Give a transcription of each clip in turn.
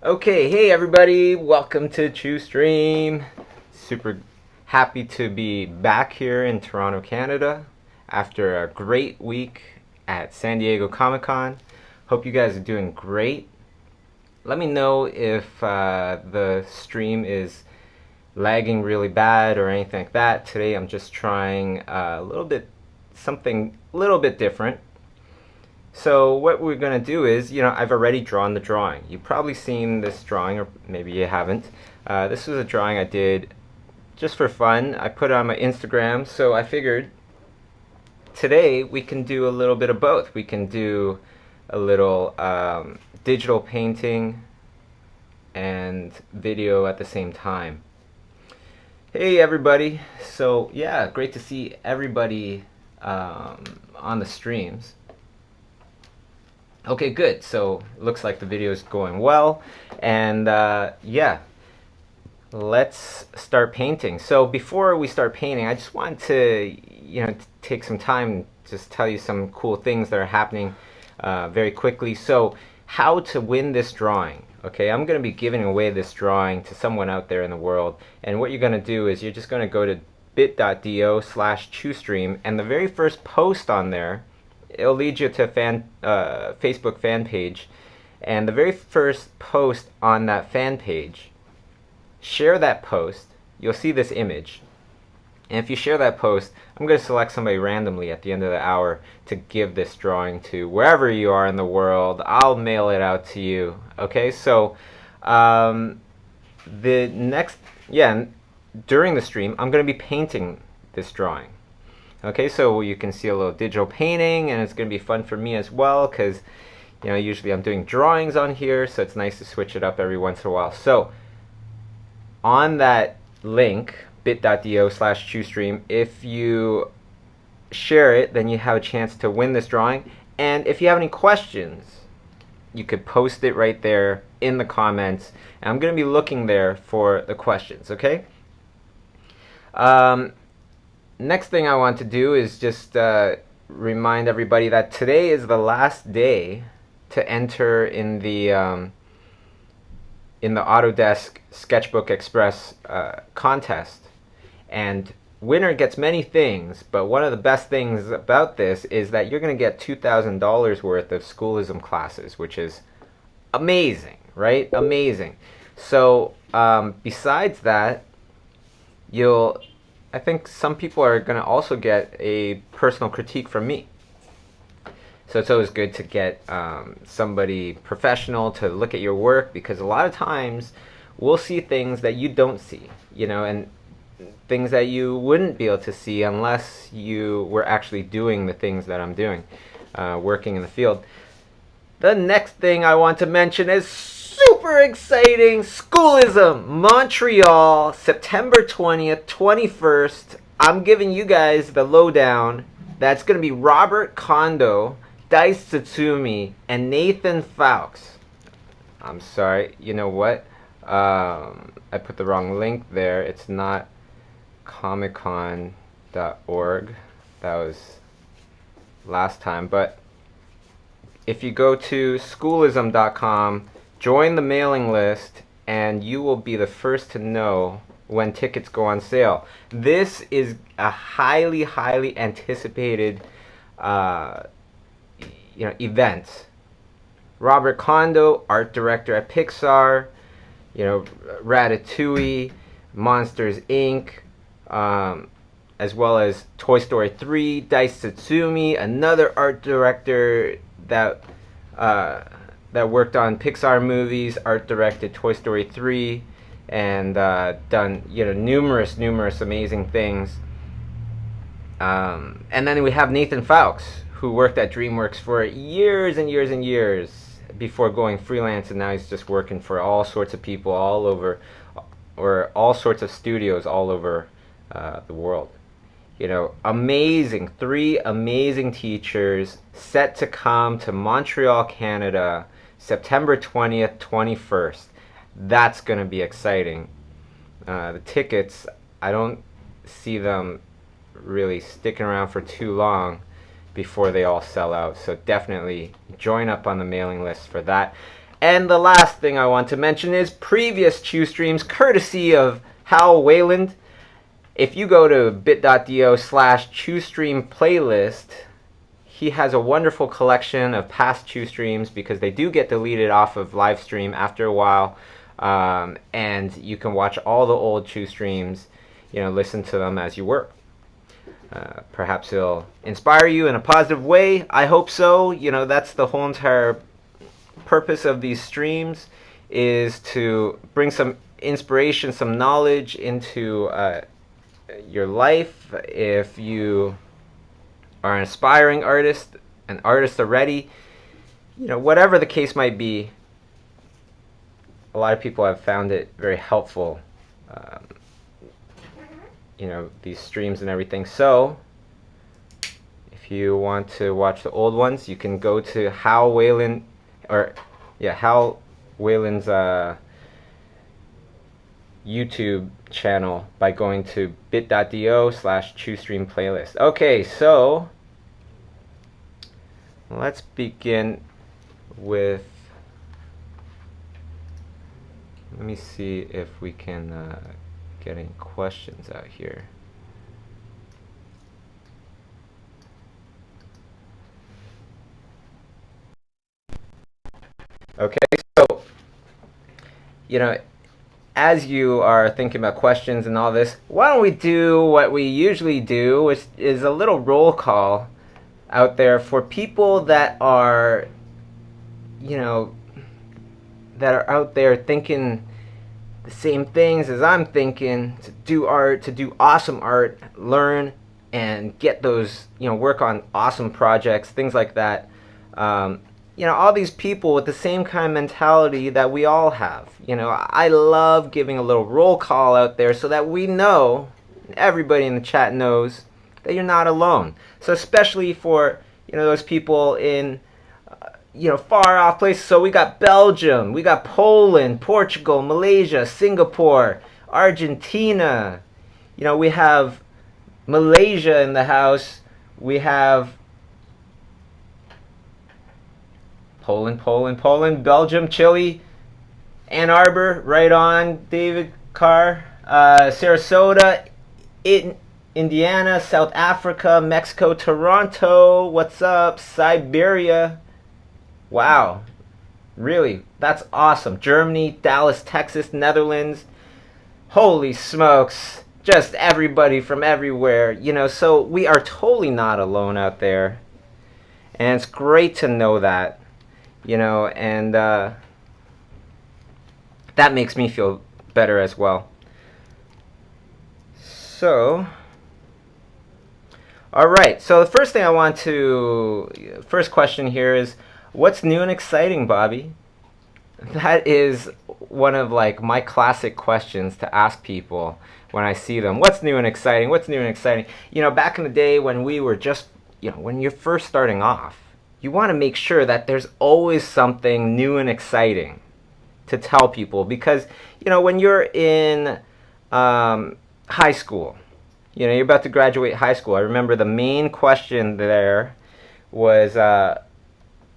Okay, hey everybody, welcome to Chiustream. Super happy to be back here in Toronto, Canada after a great week at San Diego ComicCon. Hope you guys are doing great. Let me know if the stream is lagging really bad or anything like that. Today I'm just trying something a little bit different. So what we're going to do is, I've already drawn the drawing. You've probably seen this drawing, or maybe you haven't. This was a drawing I did just for fun. I put it on my Instagram, so I figured today we can do a little bit of both. We can do a little digital painting and video at the same time. Hey everybody. So yeah, great to see everybody on the streams. Okay, good. So looks like the video is going well, and yeah, let's start painting. So before we start painting, I just want to, take some time to just tell you some cool things that are happening very quickly. So how to win this drawing? Okay, I'm going to be giving away this drawing to someone out there in the world, and what you're going to do is you're just going to go to bit.do/Chiustream, and the very first post on there, it'll lead you to a Facebook fan page, and the very first post on that fan page, share that post. You'll see this image, and if you share that post, I'm going to select somebody randomly at the end of the hour to give this drawing to wherever you are in the world. I'll mail it out to you. Okay, so during the stream, I'm going to be painting this drawing. Okay, so you can see a little digital painting, and it's going to be fun for me as well because, usually I'm doing drawings on here, so it's nice to switch it up every once in a while. So on that link, bit.do/Chiustream, if you share it, then you have a chance to win this drawing. And if you have any questions, you could post it right there in the comments, and I'm going to be looking there for the questions, okay? Next thing I want to do is just remind everybody that today is the last day to enter in the Autodesk Sketchbook Express contest. And winner gets many things, but one of the best things about this is that you're going to get $2,000 worth of schoolism classes, which is amazing, right? Amazing. So besides that, I think some people are going to also get a personal critique from me. So it's always good to get somebody professional to look at your work, because a lot of times we'll see things that you don't see, and things that you wouldn't be able to see unless you were actually doing the things that I'm doing, working in the field. The next thing I want to mention is super exciting schoolism, Montreal, September 20th, 21st. I'm giving you guys the lowdown. That's going to be Robert Kondo, Dice Tsutsumi, and Nathan Fowkes. I'm sorry, you know what? I put the wrong link there. It's not comiccon.org. That was last time. But if you go to schoolism.com, join the mailing list, and you will be the first to know when tickets go on sale. This is a highly, highly anticipated event. Robert Kondo, art director at Pixar, Ratatouille, Monsters Inc., as well as Toy Story 3, Dice Tsutsumi, another art director that worked on Pixar movies, art directed Toy Story 3, and done numerous amazing things. And then we have Nathan Fowkes, who worked at DreamWorks for years and years and years before going freelance, and now he's just working for all sorts of people all over, or all sorts of studios all over the world. Amazing, 3 amazing teachers set to come to Montreal, Canada, September 20th, 21st. That's going to be exciting. The tickets, I don't see them really sticking around for too long before they all sell out. So definitely join up on the mailing list for that. And the last thing I want to mention is previous Chiustreams, courtesy of Hal Wayland. If you go to bit.do/Chiustream playlist, he has a wonderful collection of past Chiustreams because they do get deleted off of live stream after a while. And you can watch all the old Chiustreams, listen to them as you work. Perhaps it'll inspire you in a positive way. I hope so. That's the whole entire purpose of these streams, is to bring some inspiration, some knowledge into your life. If you are an aspiring artist, an artist already, whatever the case might be, a lot of people have found it very helpful, these streams and everything. So if you want to watch the old ones, you can go to Hal Wayland's YouTube channel by going to bit.do/Chiustream playlist. Okay, so let's begin with, let me see if we can get any questions out here. Okay, so as you are thinking about questions and all this, why don't we do what we usually do, which is a little roll call out there for people that are, that are out there thinking the same things as I'm thinking, to do art, to do awesome art, learn and get those, work on awesome projects, things like that. All these people with the same kind of mentality that we all have. I love giving a little roll call out there so that we know, everybody in the chat knows, that you're not alone. So especially for, those people in, far off places. So we got Belgium, we got Poland, Portugal, Malaysia, Singapore, Argentina. We have Malaysia in the house. We have Poland, Belgium, Chile, Ann Arbor, right on, David Carr, Sarasota, Indiana, South Africa, Mexico, Toronto, what's up, Siberia, wow, really, that's awesome, Germany, Dallas, Texas, Netherlands, holy smokes, just everybody from everywhere, so we are totally not alone out there, and it's great to know that. And that makes me feel better as well. So, alright, so the first question here is, what's new and exciting, Bobby? That is one of my classic questions to ask people when I see them. What's new and exciting? What's new and exciting? Back in the day when we were just, when you're first starting off, you want to make sure that there's always something new and exciting to tell people, because when you're in high school, you're about to graduate high school. I remember the main question there was,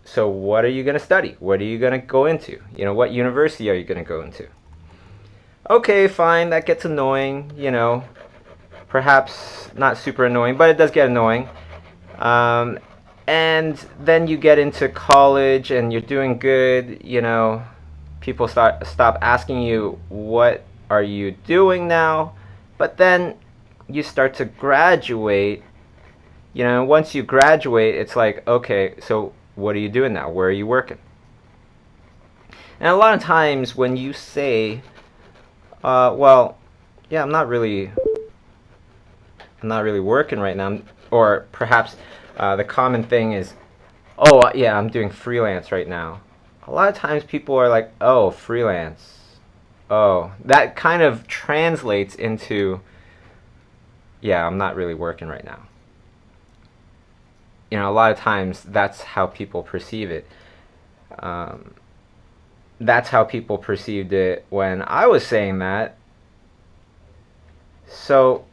so what are you going to study? What are you going to go into? What university are you going to go into? Okay, fine, that gets annoying, perhaps not super annoying, but it does get annoying. And then you get into college and you're doing good, people stop asking you, what are you doing now? But then you start to graduate, once you graduate, it's like, okay, so what are you doing now? Where are you working? And a lot of times when you say, well, yeah, I'm not really working right now, or perhaps the common thing is, oh, yeah, I'm doing freelance right now. A lot of times people are like, oh, freelance. Oh, that kind of translates into, yeah, I'm not really working right now. A lot of times that's how people perceive it. That's how people perceived it when I was saying that. So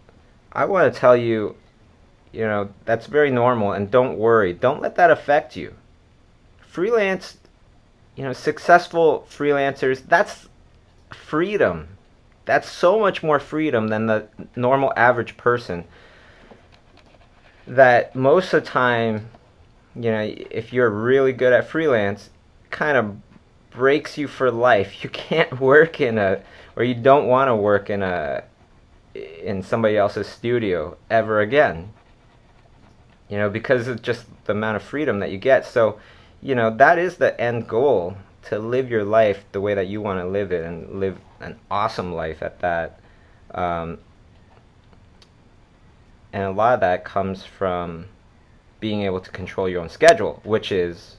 I want to tell you, that's very normal, and don't worry. Don't let that affect you. Freelance successful freelancers, that's freedom. That's so much more freedom than the normal average person, that most of the time, if you're really good at freelance, it kind of breaks you for life. You can't work or you don't want to work in somebody else's studio ever again. Because of just the amount of freedom that you get. So, that is the end goal, to live your life the way that you want to live it, and live an awesome life at that. And a lot of that comes from being able to control your own schedule, which is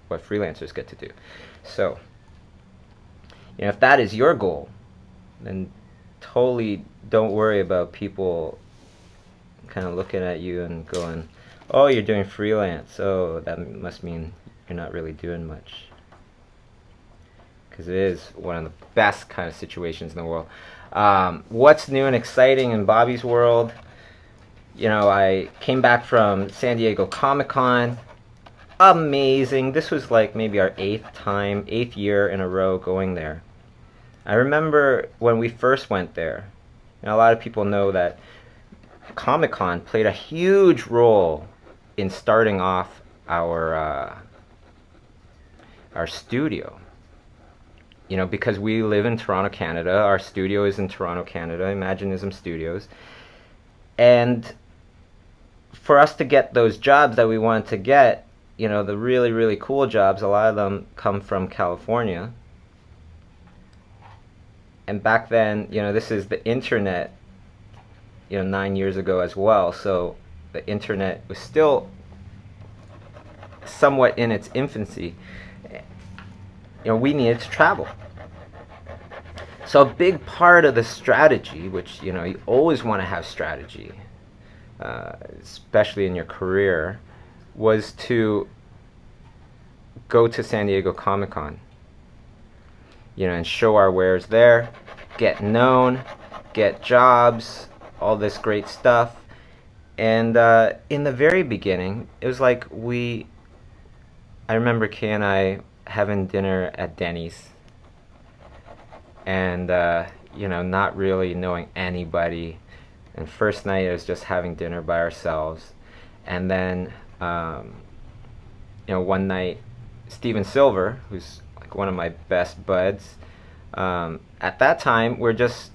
what freelancers get to do. So, if that is your goal, then totally don't worry about people kind of looking at you and going, oh, you're doing freelance, oh, that must mean you're not really doing much. Because it is one of the best kind of situations in the world. What's new and exciting in Bobby's world? I came back from San Diego ComicCon. Amazing. This was like maybe our eighth year in a row going there. I remember when we first went there, a lot of people know that Comic-Con played a huge role in starting off our studio. Because we live in Toronto, Canada. Our studio is in Toronto, Canada, Imaginism Studios. And for us to get those jobs that we wanted to get, the really, really cool jobs, a lot of them come from California. And back then, this is the internet, 9 years ago as well. So the internet was still somewhat in its infancy. We needed to travel. So a big part of the strategy, which, you always want to have strategy, especially in your career, was to go to San Diego Comic-Con, and show our wares there, get known, get jobs, all this great stuff. And in the very beginning, it was like I remember Kay and I having dinner at Denny's, and not really knowing anybody. And first night it was just having dinner by ourselves, and then one night Steven Silver, who's like one of my best buds, at that time we're just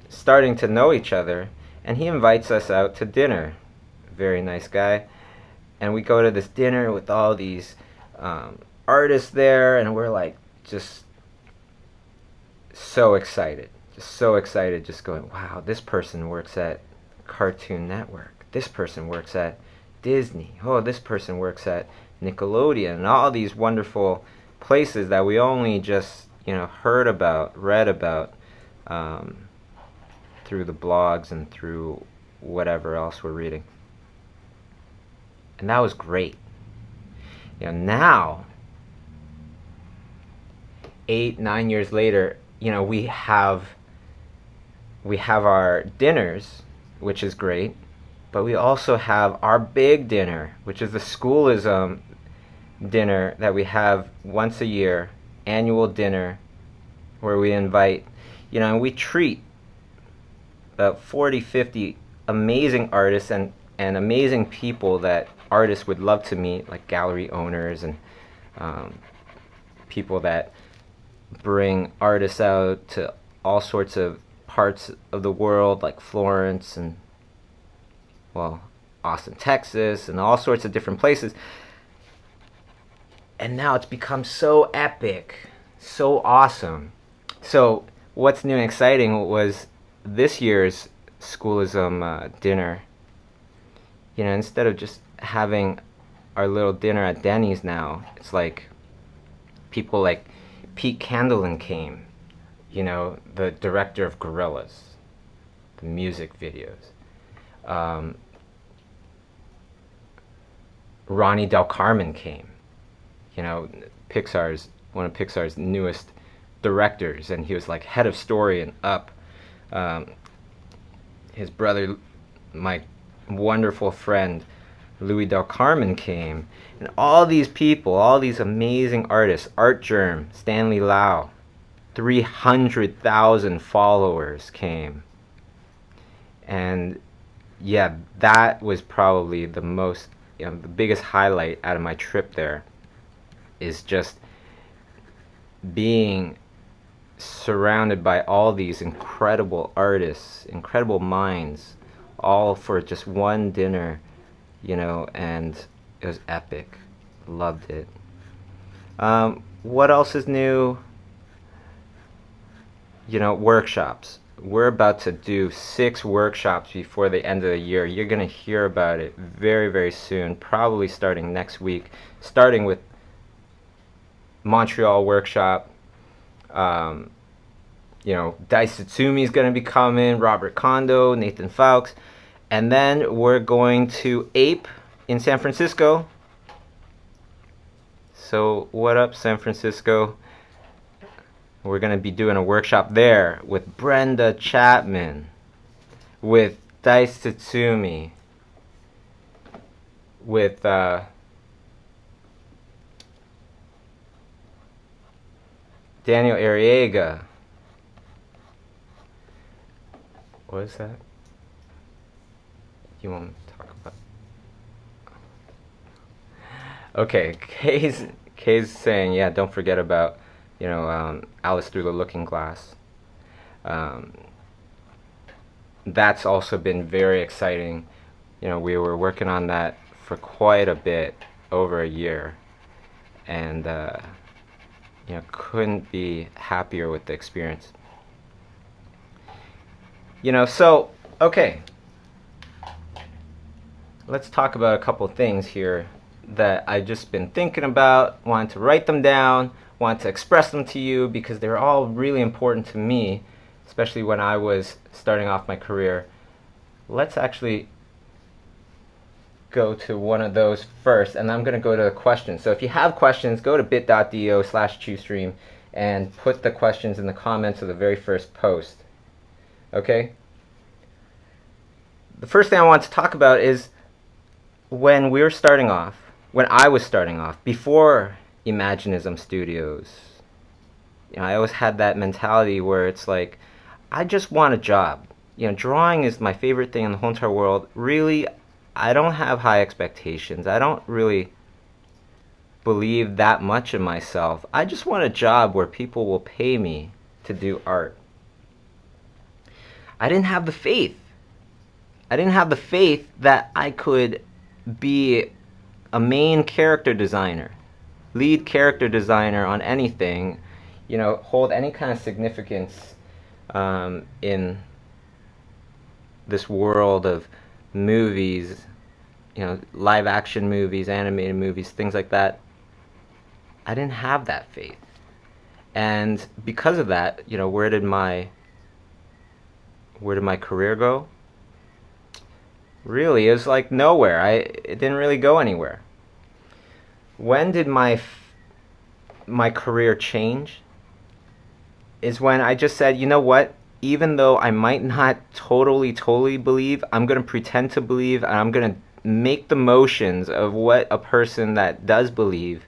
starting to know each other, and he invites us out to dinner. Very nice guy. And we go to this dinner with all these artists there, and we're like just so excited, just going, wow, this person works at Cartoon Network, this person works at Disney, oh, this person works at Nickelodeon, and all these wonderful places that we only just heard about, read about, through the blogs and through whatever else we're reading. And that was great. Now 8-9 years later, we have our dinners, which is great, but we also have our big dinner, which is the Schoolism dinner that we have once a year, annual dinner, where we invite, and we treat about 40-50 amazing artists and amazing people that artists would love to meet, like gallery owners and people that bring artists out to all sorts of parts of the world, like Florence and, well, Austin, Texas, and all sorts of different places. And now it's become so epic, so awesome. So what's new and exciting was this year's Schoolism dinner. Instead of just having our little dinner at Denny's now, it's like people like Pete Candlin came, the director of Gorillaz, the music videos. Ronnie Del Carmen came, one of Pixar's newest directors, and he was like head of story and Up. His brother, my wonderful friend Louis Del Carmen came, and all these people, all these amazing artists, Art Germ, Stanley Lau, 300,000 followers came. And yeah, that was probably the most, the biggest highlight out of my trip there, is just being surrounded by all these incredible artists, incredible minds, all for just one dinner, and it was epic. Loved it. What else is new? Workshops. We're about to do 6 workshops before the end of the year. You're going to hear about it very, very soon, probably starting next week, starting with Montreal workshop. Dice Tatsumi is going to be coming, Robert Kondo, Nathan Fowkes, and then we're going to Ape in San Francisco. So what up, San Francisco? We're going to be doing a workshop there with Brenda Chapman, with Dice Tatsumi, with Daniel Arriaga. What is that? You want me to talk about? Okay, Kay's saying, yeah, don't forget about, Alice Through the Looking Glass. That's also been very exciting. We were working on that for quite a bit, over a year, and couldn't be happier with the experience. So, okay, let's talk about a couple things here that I've just been thinking about, wanted to write them down, wanted to express them to you, because they're all really important to me, especially when I was starting off my career. Let's actually go to one of those first, and I'm going to go to the questions. So if you have questions, go to bit.do/Chiustream and put the questions in the comments of the very first post. Okay? The first thing I want to talk about is when we were starting off, when I was starting off, before Imaginism Studios, I always had that mentality where it's like, I just want a job. Drawing is my favorite thing in the whole entire world. Really, I don't have high expectations. I don't really believe that much in myself. I just want a job where people will pay me to do art. I didn't have the faith. I didn't have the faith that I could be a main character designer, lead character designer on anything, hold any kind of significance in this world of movies, live action movies, animated movies, things like that. I didn't have that faith. And because of that, where did my career go? Really, it was like nowhere. It didn't really go anywhere. When did my career change? Is when I just said, you know what? Even though I might not totally believe, I'm going to pretend to believe, and I'm going to make the motions of what a person that does believe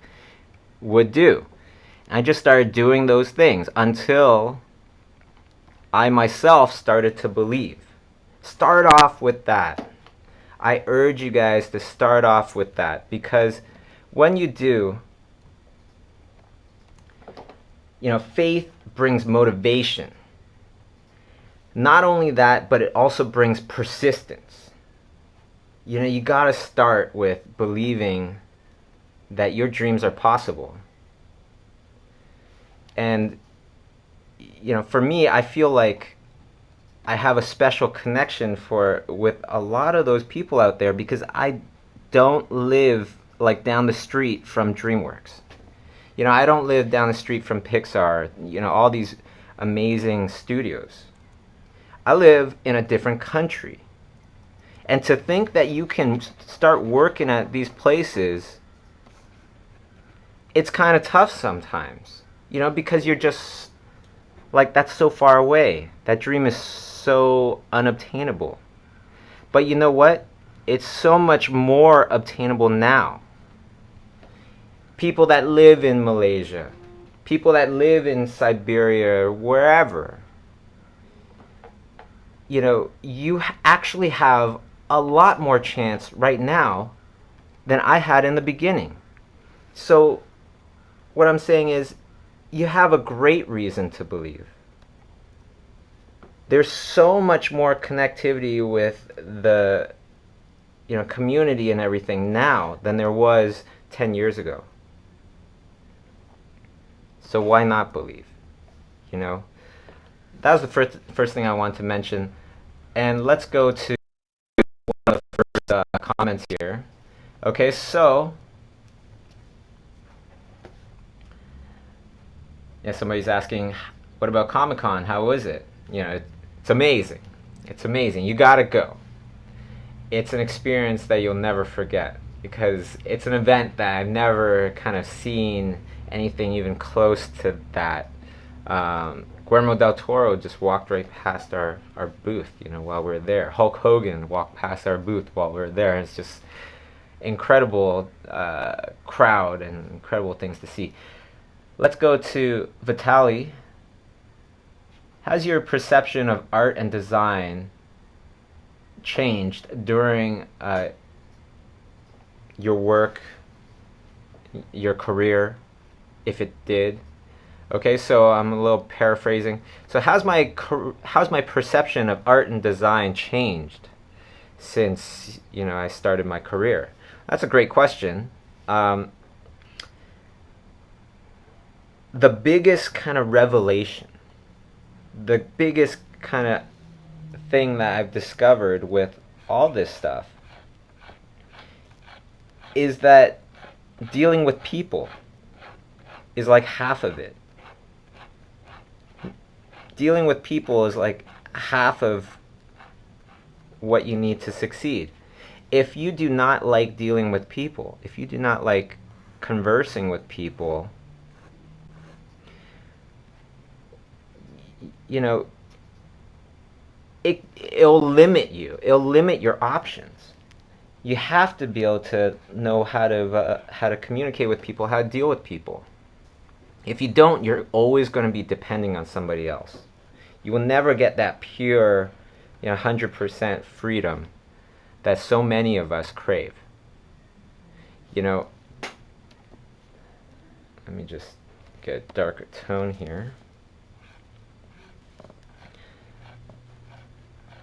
would do. And I just started doing those things until I myself started to believe. Start off with that. I urge you guys to start off with that, because when you do, faith brings motivation. Not only that, but it also brings persistence. You gotta start with believing that your dreams are possible. And, for me, I feel like I have a special connection with a lot of those people out there, because I don't live like down the street from DreamWorks. I don't live down the street from Pixar, all these amazing studios. I live in a different country. And to think that you can start working at these places, it's kind of tough sometimes, because you're just like, that's so far away. That dream is so unobtainable. But you know what? it's so much more obtainable now. People that live in Malaysia, people that live in Siberia, wherever, you know, you actually have a lot more chance right now than I had in the beginning. So what I'm saying is, you have a great reason to believe. There's so much more connectivity with the, you know, community and everything now than there was 10 years ago. So why not believe? You know, that was the first thing I wanted to mention. And let's go to one of the first comments here. Okay, so yeah, somebody's asking, what about ComicCon? How was it? You know, it's amazing. It's amazing. You gotta go. It's an experience that you'll never forget, because it's an event that I've never kind of seen anything even close to that. Guillermo del Toro just walked right past our booth, you know, while we were there. Hulk Hogan walked past our booth while we were there. It's just incredible crowd and incredible things to see. Let's go to Vitaly. Has your perception of art and design changed during your work, your career, if it did? Okay, so I'm a little paraphrasing. So how's my perception of art and design changed since, you know, I started my career? That's a great question. The biggest kind of revelation, the biggest kind of thing that I've discovered with all this stuff is that dealing with people is like half of it. Dealing with people is like half of what you need to succeed. If you do not like dealing with people, if you do not like conversing with people, you know, it'll limit you. It'll limit your options. You have to be able to know how to communicate with people, how to deal with people. If you don't, you're always going to be depending on somebody else. You will never get that pure, you know, 100% freedom that so many of us crave. You know, let me just get a darker tone here.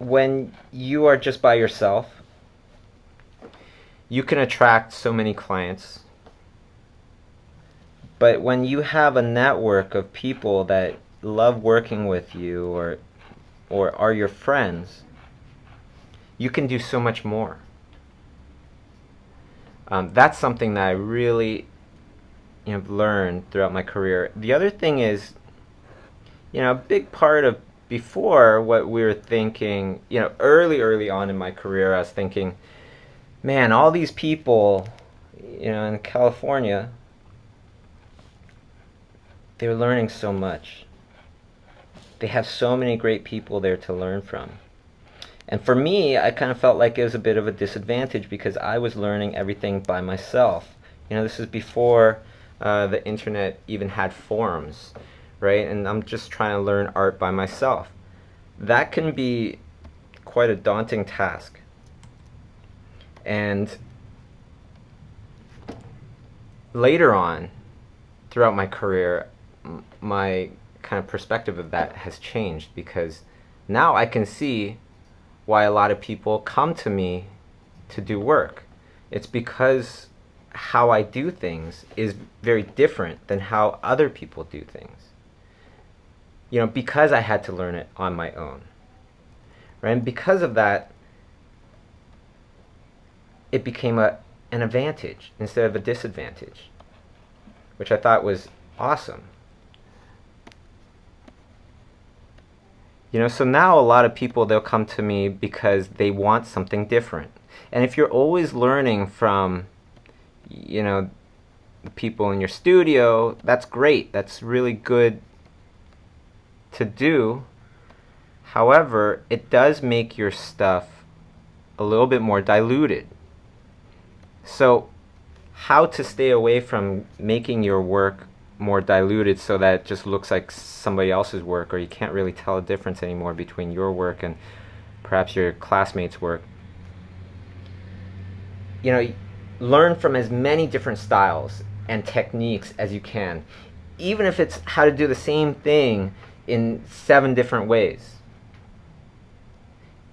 When you are just by yourself, you can attract so many clients. But when you have a network of people that love working with you or are your friends, you can do so much more. That's something that I really, you know, learned throughout my career. The other thing is, you know, a big part of before what we were thinking, you know, early on in my career, I was thinking, man, all these people, you know, in California, they're learning so much. They have so many great people there to learn from. And for me, I kind of felt like it was a bit of a disadvantage because I was learning everything by myself. You know, this is before the internet even had forums, right? And I'm just trying to learn art by myself. That can be quite a daunting task. And later on, throughout my career, my kind of perspective of that has changed, because now I can see why a lot of people come to me to do work. It's because how I do things is very different than how other people do things. You know, because I had to learn it on my own. Right? And because of that, it became an advantage instead of a disadvantage, which I thought was awesome. You know, so now a lot of people, they'll come to me because they want something different. And if you're always learning from, you know, the people in your studio, that's great. That's really good to do. However, it does make your stuff a little bit more diluted. So how to stay away from making your work more diluted so that it just looks like somebody else's work, or you can't really tell a difference anymore between your work and perhaps your classmates' work. Learn from as many different styles and techniques as you can, even if it's how to do the same thing in 7 different ways.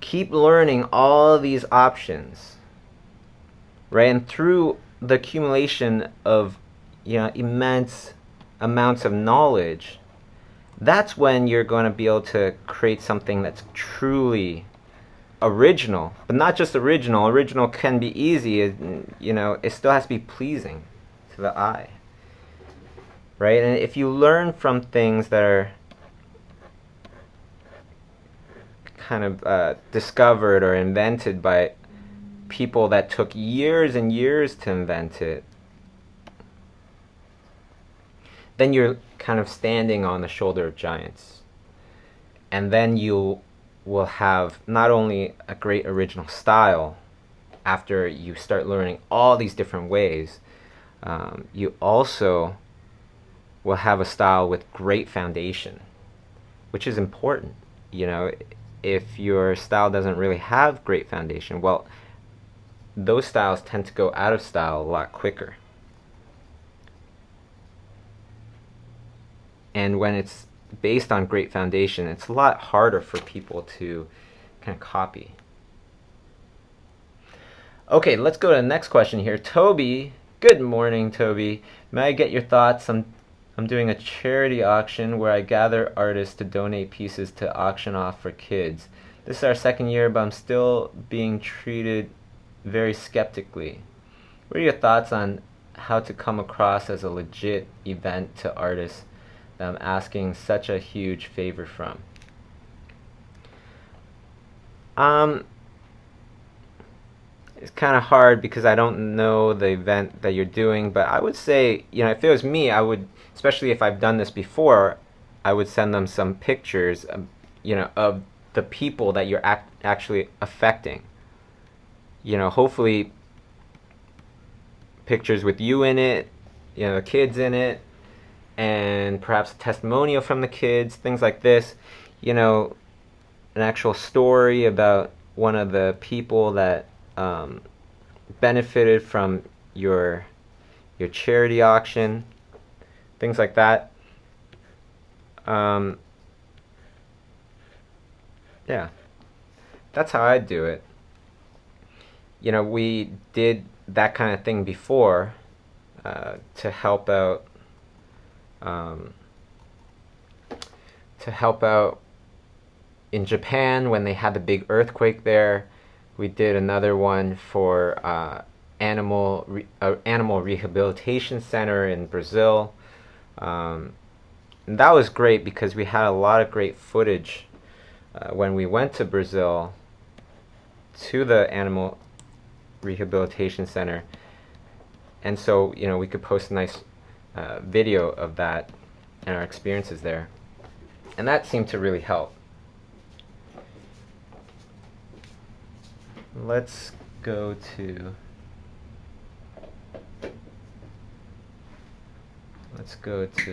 Keep learning all these options, right? And through the accumulation of immense amounts of knowledge, that's when you're going to be able to create something that's truly original. But not just original. Original can be easy. It still has to be pleasing to the eye, right? And if you learn from things that are kind of discovered or invented by people that took years and years to invent it, then you're kind of standing on the shoulder of giants. And then you will have not only a great original style after you start learning all these different ways, you also will have a style with great foundation, which is important. If your style doesn't really have great foundation, well, those styles tend to go out of style a lot quicker. And when it's based on great foundation, it's a lot harder for people to kind of copy. Okay, let's go to the next question here. Toby, good morning, Toby. May I get your thoughts? I'm doing a charity auction where I gather artists to donate pieces to auction off for kids. This is our 2nd year, but I'm still being treated very skeptically. What are your thoughts on how to come across as a legit event to artists that I'm asking such a huge favor from? It's kind of hard because I don't know the event that you're doing, but I would say, if it was me, I would, especially if I've done this before, I would send them some pictures, of the people that you're actually affecting. Hopefully pictures with you in it, the kids in it, and perhaps a testimonial from the kids, things like this. An actual story about one of the people that benefited from your charity auction, things like that. Yeah, that's how I do it. We did that kind of thing before to help out in Japan when they had the big earthquake there. We did another one for animal rehabilitation center in Brazil. And that was great because we had a lot of great footage when we went to Brazil to the animal rehabilitation center. And so, we could post a nice video of that and our experiences there. And that seemed to really help. Let's go to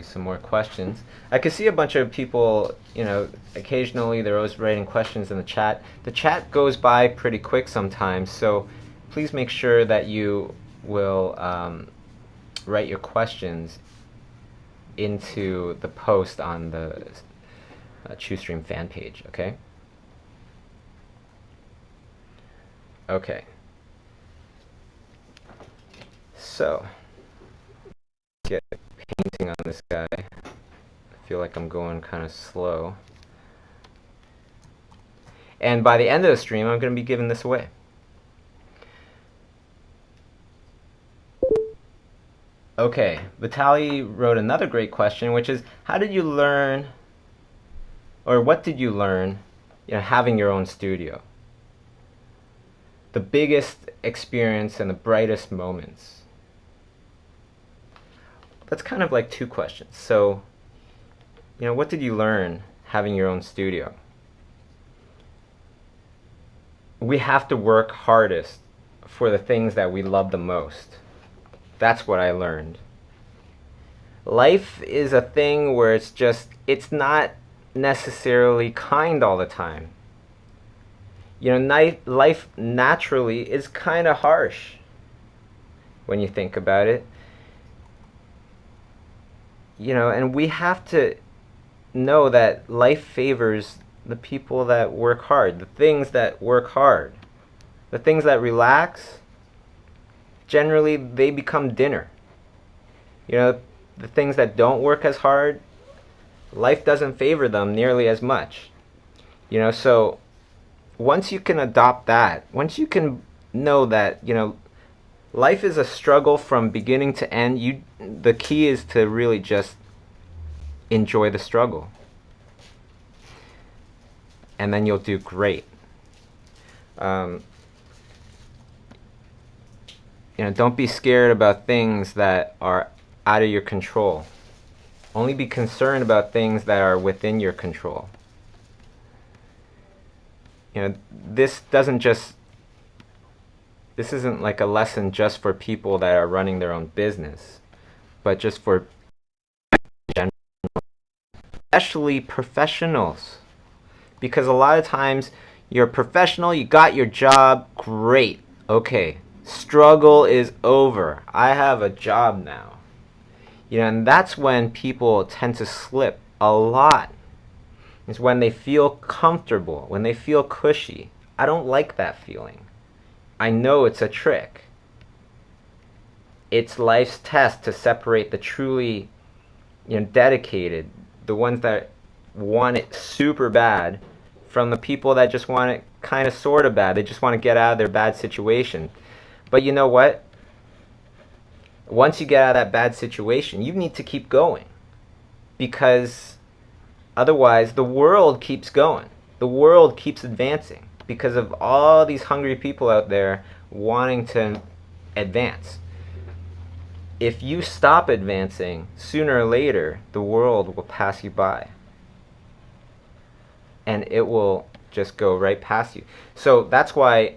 some more questions. I can see a bunch of people, occasionally they're always writing questions in the chat. The chat goes by pretty quick sometimes, so please make sure that you will write your questions into the post on the Chiustream fan page, okay? Okay. So, get painting on this guy. I feel like I'm going kind of slow. And by the end of the stream, I'm going to be giving this away. Okay, Vitaly wrote another great question, which is, how did you learn, or what did you learn, having your own studio? The biggest experience and the brightest moments. That's kind of like 2 questions. So, what did you learn having your own studio? we have to work hardest for the things that we love the most. That's what I learned. Life is a thing where it's not necessarily kind all the time. Life naturally is kind of harsh when you think about it. And we have to know that life favors the people that work hard, the things that work hard. The things that relax, generally they become dinner. The things that don't work as hard, life doesn't favor them nearly as much. So once you can adopt that, once you can know that, life is a struggle from beginning to end, the key is to really just enjoy the struggle. And then you'll do great. Don't be scared about things that are out of your control. Only be concerned about things that are within your control. This isn't like a lesson just for people that are running their own business, but just for general, especially professionals. Because a lot of times you're a professional, you got your job, great. Okay, struggle is over. I have a job now. And that's when people tend to slip a lot. It's when they feel comfortable, when they feel cushy. I don't like that feeling. I know it's a trick. It's life's test to separate the truly, dedicated, the ones that want it super bad, from the people that just want it kind of sort of bad. They just want to get out of their bad situation. But you know what? Once you get out of that bad situation, you need to keep going. Because otherwise, the world keeps going. The world keeps advancing because of all these hungry people out there wanting to advance. If you stop advancing, sooner or later, the world will pass you by. And it will just go right past you. So that's why,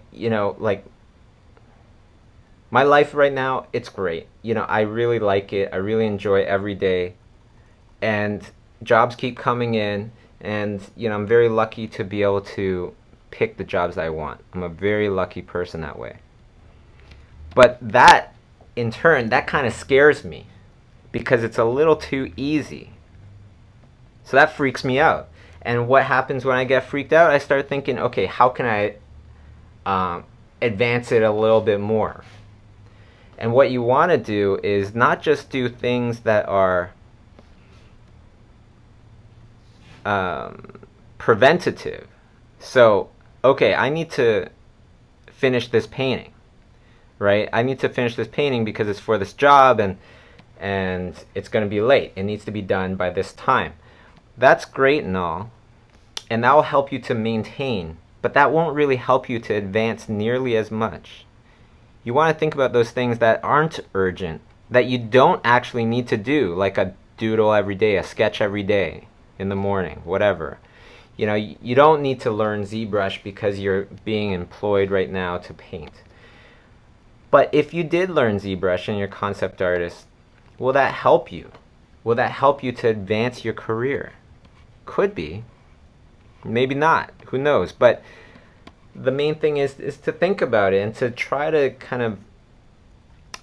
my life right now, it's great. I really like it. I really enjoy every day. And jobs keep coming in. And, I'm very lucky to be able to pick the jobs I want. I'm a very lucky person that way. But that, in turn, that kind of scares me. Because it's a little too easy. So that freaks me out. And what happens when I get freaked out? I start thinking, okay, how can I advance it a little bit more? And what you want to do is not just do things that are preventative. So, okay, I need to finish this painting, right? I need to finish this painting because it's for this job and it's going to be late. It needs to be done by this time. That's great and all, and that will help you to maintain, but that won't really help you to advance nearly as much. You want to think about those things that aren't urgent, that you don't actually need to do, like a doodle every day, a sketch every day in the morning, whatever. You don't need to learn ZBrush because you're being employed right now to paint. But if you did learn ZBrush and you're a concept artist, will that help you? Will that help you to advance your career? Could be. Maybe not. Who knows? But the main thing is to think about it and to try to kind of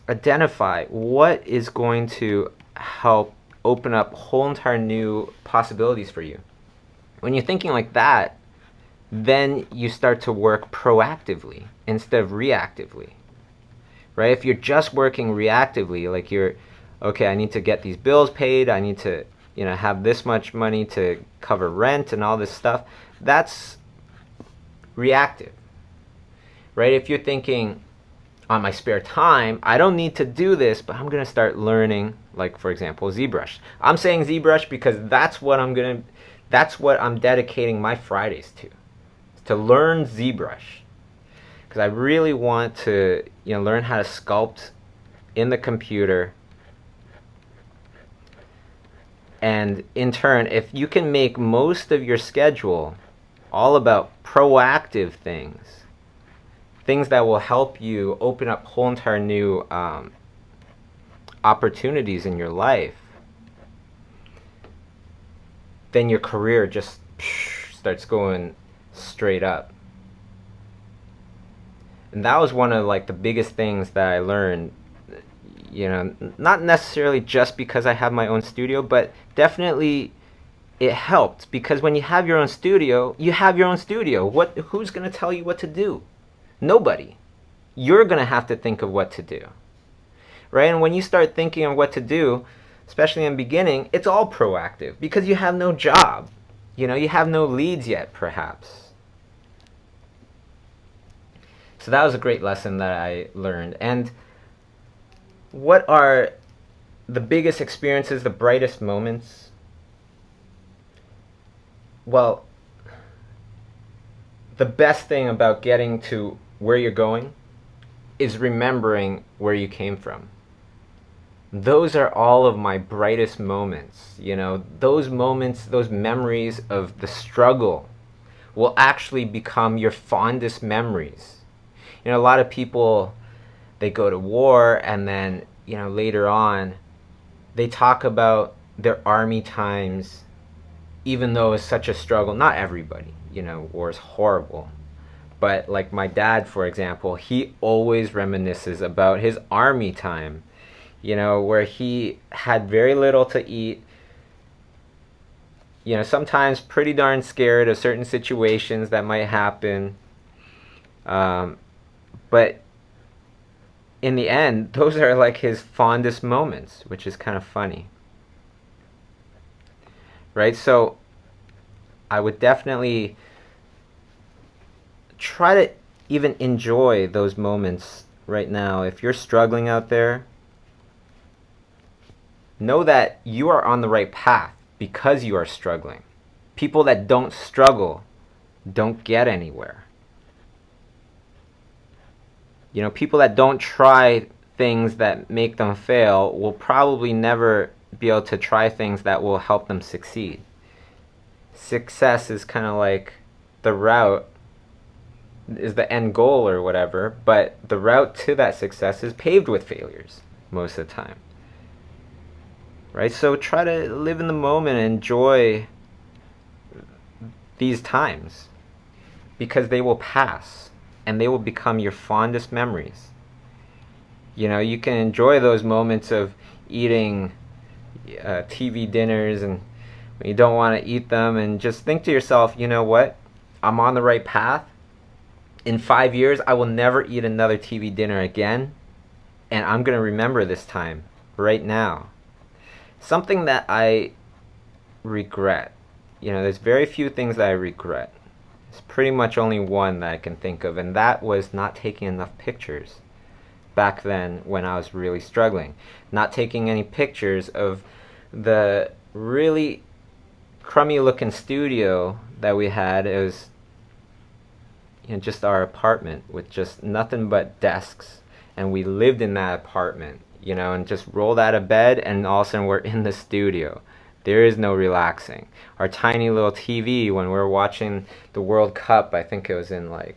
identify what is going to help open up whole entire new possibilities for you. When you're thinking like that, then you start to work proactively instead of reactively. Right? If you're just working reactively, like okay, I need to get these bills paid, I need to, have this much money to cover rent and all this stuff, that's reactive. Right? If you're thinking, on my spare time, I don't need to do this, but I'm going to start learning, like, for example, ZBrush. I'm saying ZBrush because that's what I'm dedicating my Fridays to learn ZBrush. Because I really want to, learn how to sculpt in the computer. And in turn, if you can make most of your schedule all about proactive things, things that will help you open up whole entire new opportunities in your life, then your career just starts going straight up. And that was one of like the biggest things that I learned, you know, not necessarily just because I have my own studio, but definitely it helped, because when you have your own studio, you have your own studio. Who's going to tell you what to do? Nobody. You're going to have to think of what to do. Right? And when you start thinking of what to do, especially in the beginning, it's all proactive because you have no job. You know, you have no leads yet, perhaps. So that was a great lesson that I learned. And what are the biggest experiences, the brightest moments? Well, the best thing about getting to where you're going is remembering where you came from. Those are all of my brightest moments. You know, those moments, those memories of the struggle will actually become your fondest memories. You know, a lot of people, they go to war and then, you know, later on, they talk about their army times, even though it's such a struggle. Not everybody, you know, war is horrible. But like my dad, for example, he always reminisces about his army time, you know, where he had very little to eat, you know, sometimes pretty darn scared of certain situations that might happen. But in the end, those are like his fondest moments, which is kind of funny. Right? So I would definitely try to even enjoy those moments right now. If you're struggling out there, know that you are on the right path because you are struggling. People that don't struggle don't get anywhere. You know, people that don't try things that make them fail will probably never be able to try things that will help them succeed. Success is kind of like the route, is the end goal or whatever, but the route to that success is paved with failures most of the time. Right? So try to live in the moment and enjoy these times, because they will pass and they will become your fondest memories. You know, you can enjoy those moments of eating TV dinners and when you don't want to eat them, and just think to yourself, you know what? I'm on the right path. In 5 years, I will never eat another TV dinner again, and I'm going to remember this time right now. Something that I regret. You know, there's very few things that I regret. There's pretty much only one that I can think of, and that was not taking enough pictures back then when I was really struggling. Not taking any pictures of the really crummy looking studio that we had. It was, you know, just our apartment with just nothing but desks, and we lived in that apartment, you know, and just rolled out of bed and all of a sudden we're in the studio. There is no relaxing. Our tiny little TV, when we were watching the World Cup, I think it was in like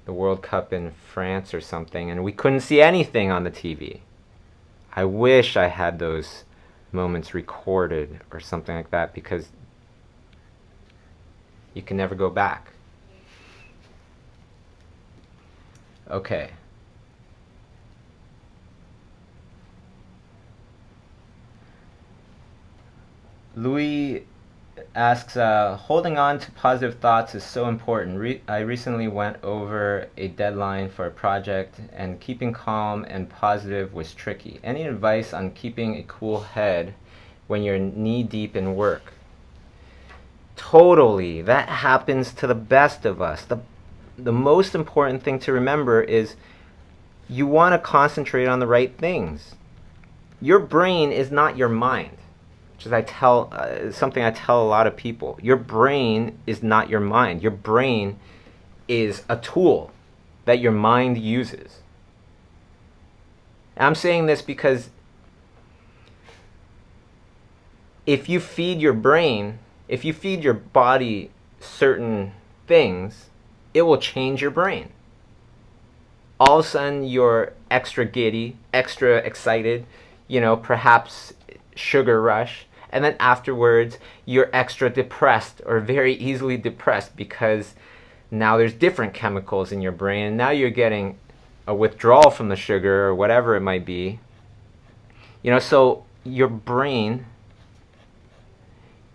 the World Cup in France or something, and we couldn't see anything on the TV. I wish I had those moments recorded or something like that, because you can never go back. Okay. Louis asks, holding on to positive thoughts is so important. I recently went over a deadline for a project, and keeping calm and positive was tricky. Any advice on keeping a cool head when you're knee-deep in work? Totally. That happens to the best of us. The most important thing to remember is you want to concentrate on the right things. Your brain is not your mind. Which is something I tell a lot of people. Your brain is not your mind. Your brain is a tool that your mind uses. And I'm saying this because if you feed your brain, if you feed your body certain things, it will change your brain. all of a sudden you're extra giddy, extra excited, perhaps sugar rush, and then afterwards you're extra depressed or very easily depressed because now there's different chemicals in your brain. Now you're getting a withdrawal from the sugar or whatever it might be. So your brain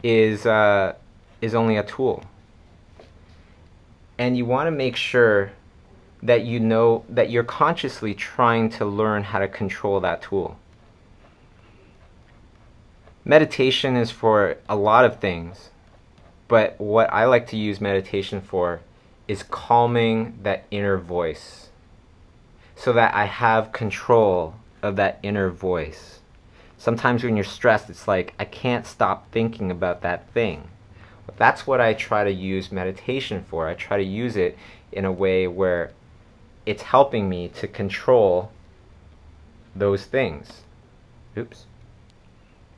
is only a tool. And you want to make sure that you know that you're consciously trying to learn how to control that tool. Meditation is for a lot of things, but what I like to use meditation for is calming that inner voice so that I have control of that inner voice. Sometimes when you're stressed, it's like, I can't stop thinking about that thing. But that's what I try to use meditation for. I try to use it in a way where it's helping me to control those things. Oops.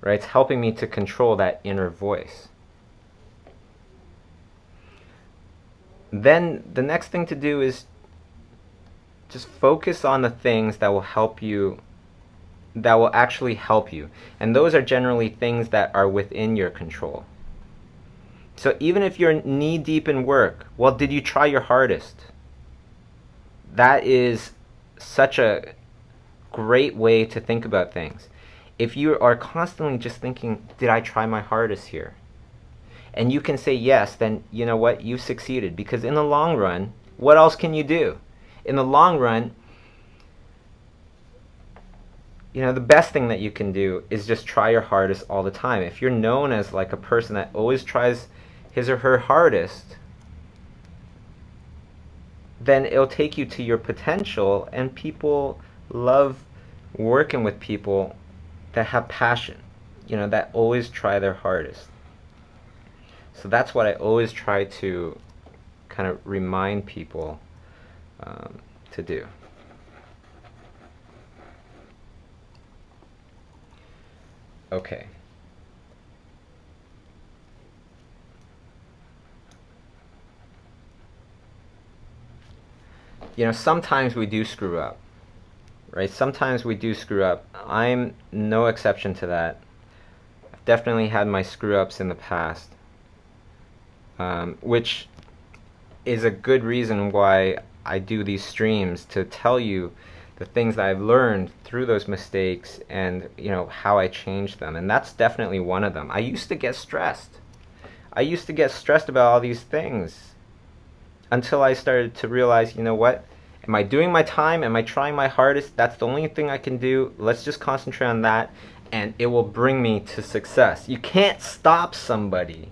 Right? It's helping me to control that inner voice. Then the next thing to do is just focus on the things that will help you, that will actually help you. And those are generally things that are within your control. So even if you're knee deep in work, well, did you try your hardest? That is such a great way to think about things. If you are constantly just thinking, did I try my hardest here? And you can say yes, then you know what? You've succeeded. Because in the long run, what else can you do? In the long run, the best thing that you can do is just try your hardest all the time. If you're known as like a person that always tries his or her hardest, then it'll take you to your potential, and people love working with people that have passion, that always try their hardest. So that's what I always try to kind of remind people to do. Okay. Sometimes we do screw up, right? Sometimes we do screw up. I'm no exception to that. I've definitely had my screw ups in the past, which is a good reason why I do these streams, to tell you the things that I've learned through those mistakes and how I changed them. And that's definitely one of them. I used to get stressed. I used to get stressed about all these things until I started to realize, what? Am I doing my time? Am I trying my hardest? That's the only thing I can do. Let's just concentrate on that, and it will bring me to success. You can't stop somebody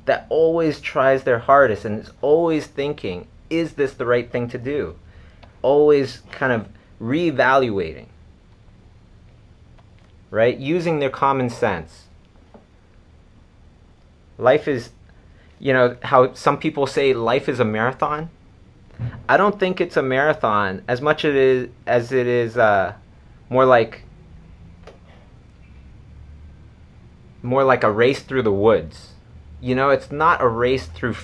that always tries their hardest and is always thinking, is this the right thing to do? Always kind of reevaluating, right? Using their common sense. Life is, how some people say life is a marathon. I don't think it's a marathon as much as it is more like a race through the woods. It's not a race through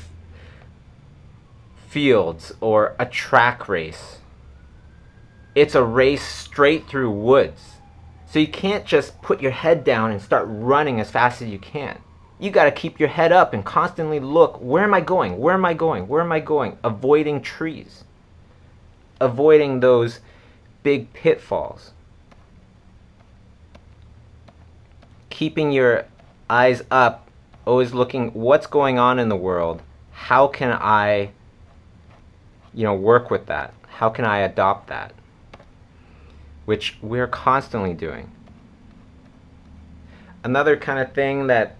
fields or a track race. It's a race straight through woods. So you can't just put your head down and start running as fast as you can. You got to keep your head up and constantly look, where am I going? Where am I going? Where am I going? Avoiding trees. Avoiding those big pitfalls. Keeping your eyes up, always looking, what's going on in the world? How can I, work with that? How can I adopt that? Which we're constantly doing. Another kind of thing that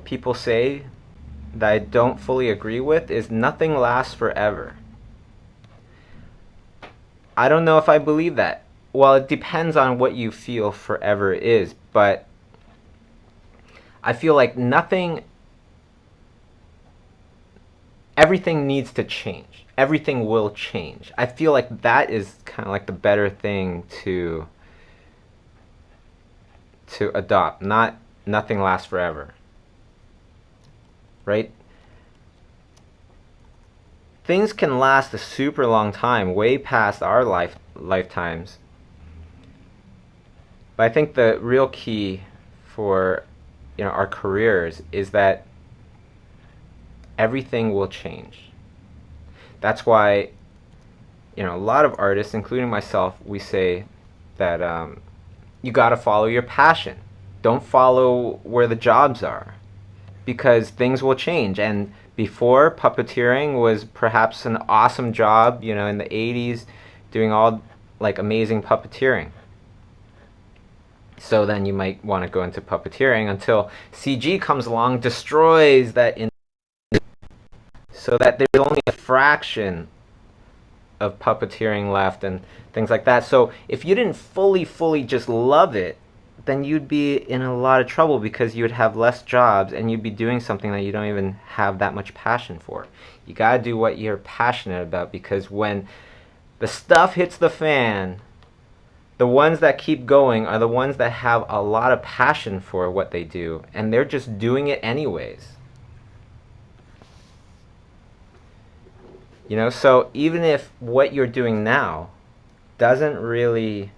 people say that I don't fully agree with is nothing lasts forever. I don't know if I believe that. Well, it depends on what you feel forever is, but I feel like everything needs to change. Everything will change. I feel like that is kind of like the better thing to adopt. Nothing lasts forever. Right? Things can last a super long time, way past our lifetimes. But I think the real key for our careers is that everything will change. That's why a lot of artists, including myself, we say that you got to follow your passion. Don't follow where the jobs are, because things will change. And before, puppeteering was perhaps an awesome job, in the 80s, doing all like amazing puppeteering. So then you might want to go into puppeteering until CG comes along, destroys that so that there's only a fraction of puppeteering left and things like that. So if you didn't fully just love it, then you'd be in a lot of trouble, because you'd have less jobs and you'd be doing something that you don't even have that much passion for. You gotta do what you're passionate about, because when the stuff hits the fan, the ones that keep going are the ones that have a lot of passion for what they do, and they're just doing it anyways. So even if what you're doing now doesn't really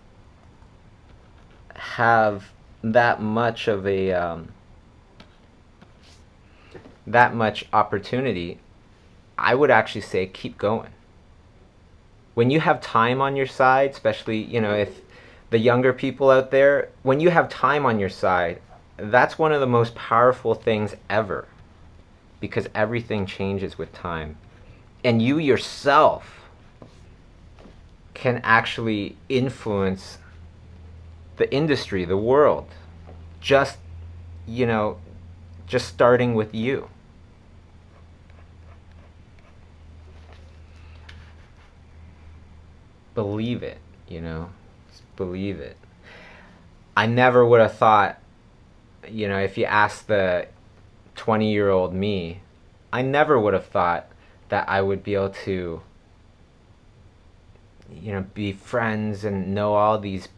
have that much of a that much opportunity, I would actually say keep going. When you have time on your side, especially if the younger people out there, when you have time on your side, that's one of the most powerful things ever, because everything changes with time. And you yourself can actually influence the industry, the world, just starting with you. Believe it, just believe it. I never would have thought, if you asked the 20-year-old me, I never would have thought that I would be able to be friends and know all these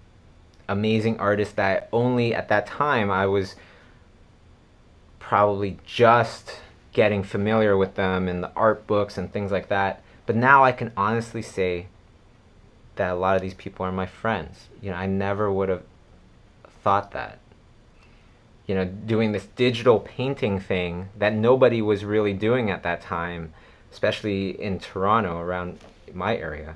amazing artists that only at that time I was probably just getting familiar with them in the art books and things like that. But now I can honestly say that a lot of these people are my friends. I never would have thought that. Doing this digital painting thing that nobody was really doing at that time, especially in Toronto, around my area.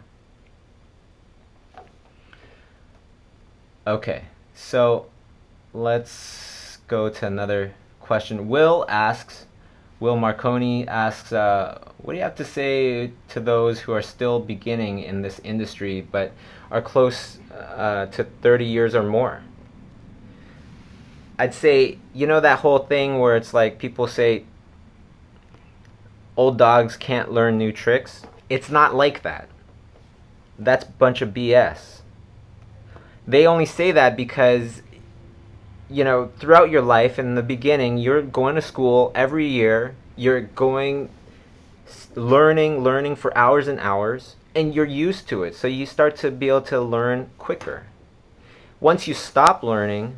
Okay, so let's go to another question. Will Marconi asks, what do you have to say to those who are still beginning in this industry but are close to 30 years or more? I'd say, that whole thing where it's like people say old dogs can't learn new tricks. It's not like that. That's a bunch of BS. They only say that because, throughout your life, in the beginning, you're going to school every year. You're learning for hours and hours, and you're used to it. So you start to be able to learn quicker. Once you stop learning,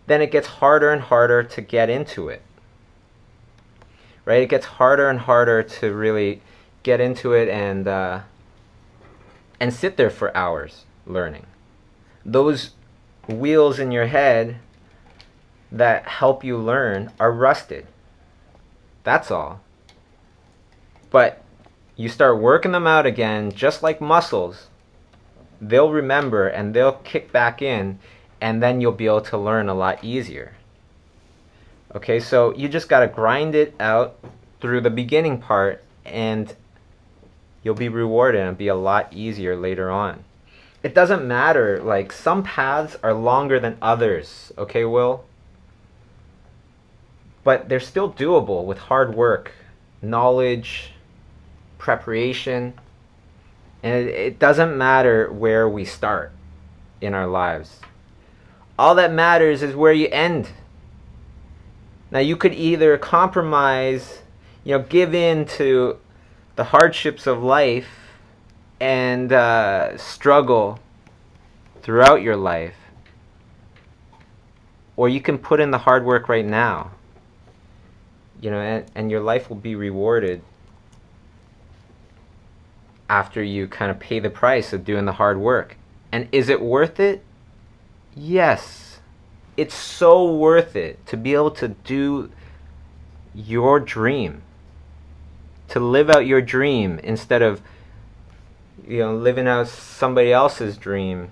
then it gets harder and harder to get into it. Right? It gets harder and harder to really get into it and sit there for hours learning. Those wheels in your head that help you learn are rusted. That's all. But you start working them out again, just like muscles. They'll remember and they'll kick back in, and then you'll be able to learn a lot easier. Okay, so you just got to grind it out through the beginning part, and you'll be rewarded, and it'll be a lot easier later on. It doesn't matter, like, some paths are longer than others, okay, Will? But they're still doable with hard work, knowledge, preparation, and it doesn't matter where we start in our lives. All that matters is where you end. Now, you could either compromise, give in to the hardships of life and struggle throughout your life, or you can put in the hard work right now, and your life will be rewarded after you kind of pay the price of doing the hard work. And is it worth it? Yes. It's so worth it to be able to do your dream, to live out your dream instead of living out somebody else's dream,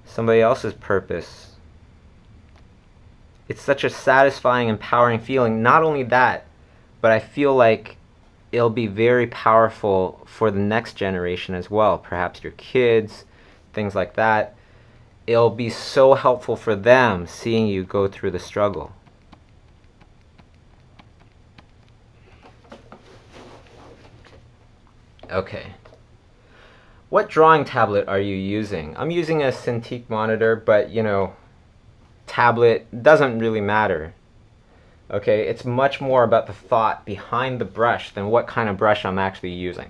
somebody else's purpose. It's such a satisfying, empowering feeling. Not only that, but I feel like it'll be very powerful for the next generation as well, perhaps your kids, things like that. It'll be so helpful for them seeing you go through the struggle. Okay. What drawing tablet are you using? I'm using a Cintiq monitor, but tablet doesn't really matter. Okay, it's much more about the thought behind the brush than what kind of brush I'm actually using.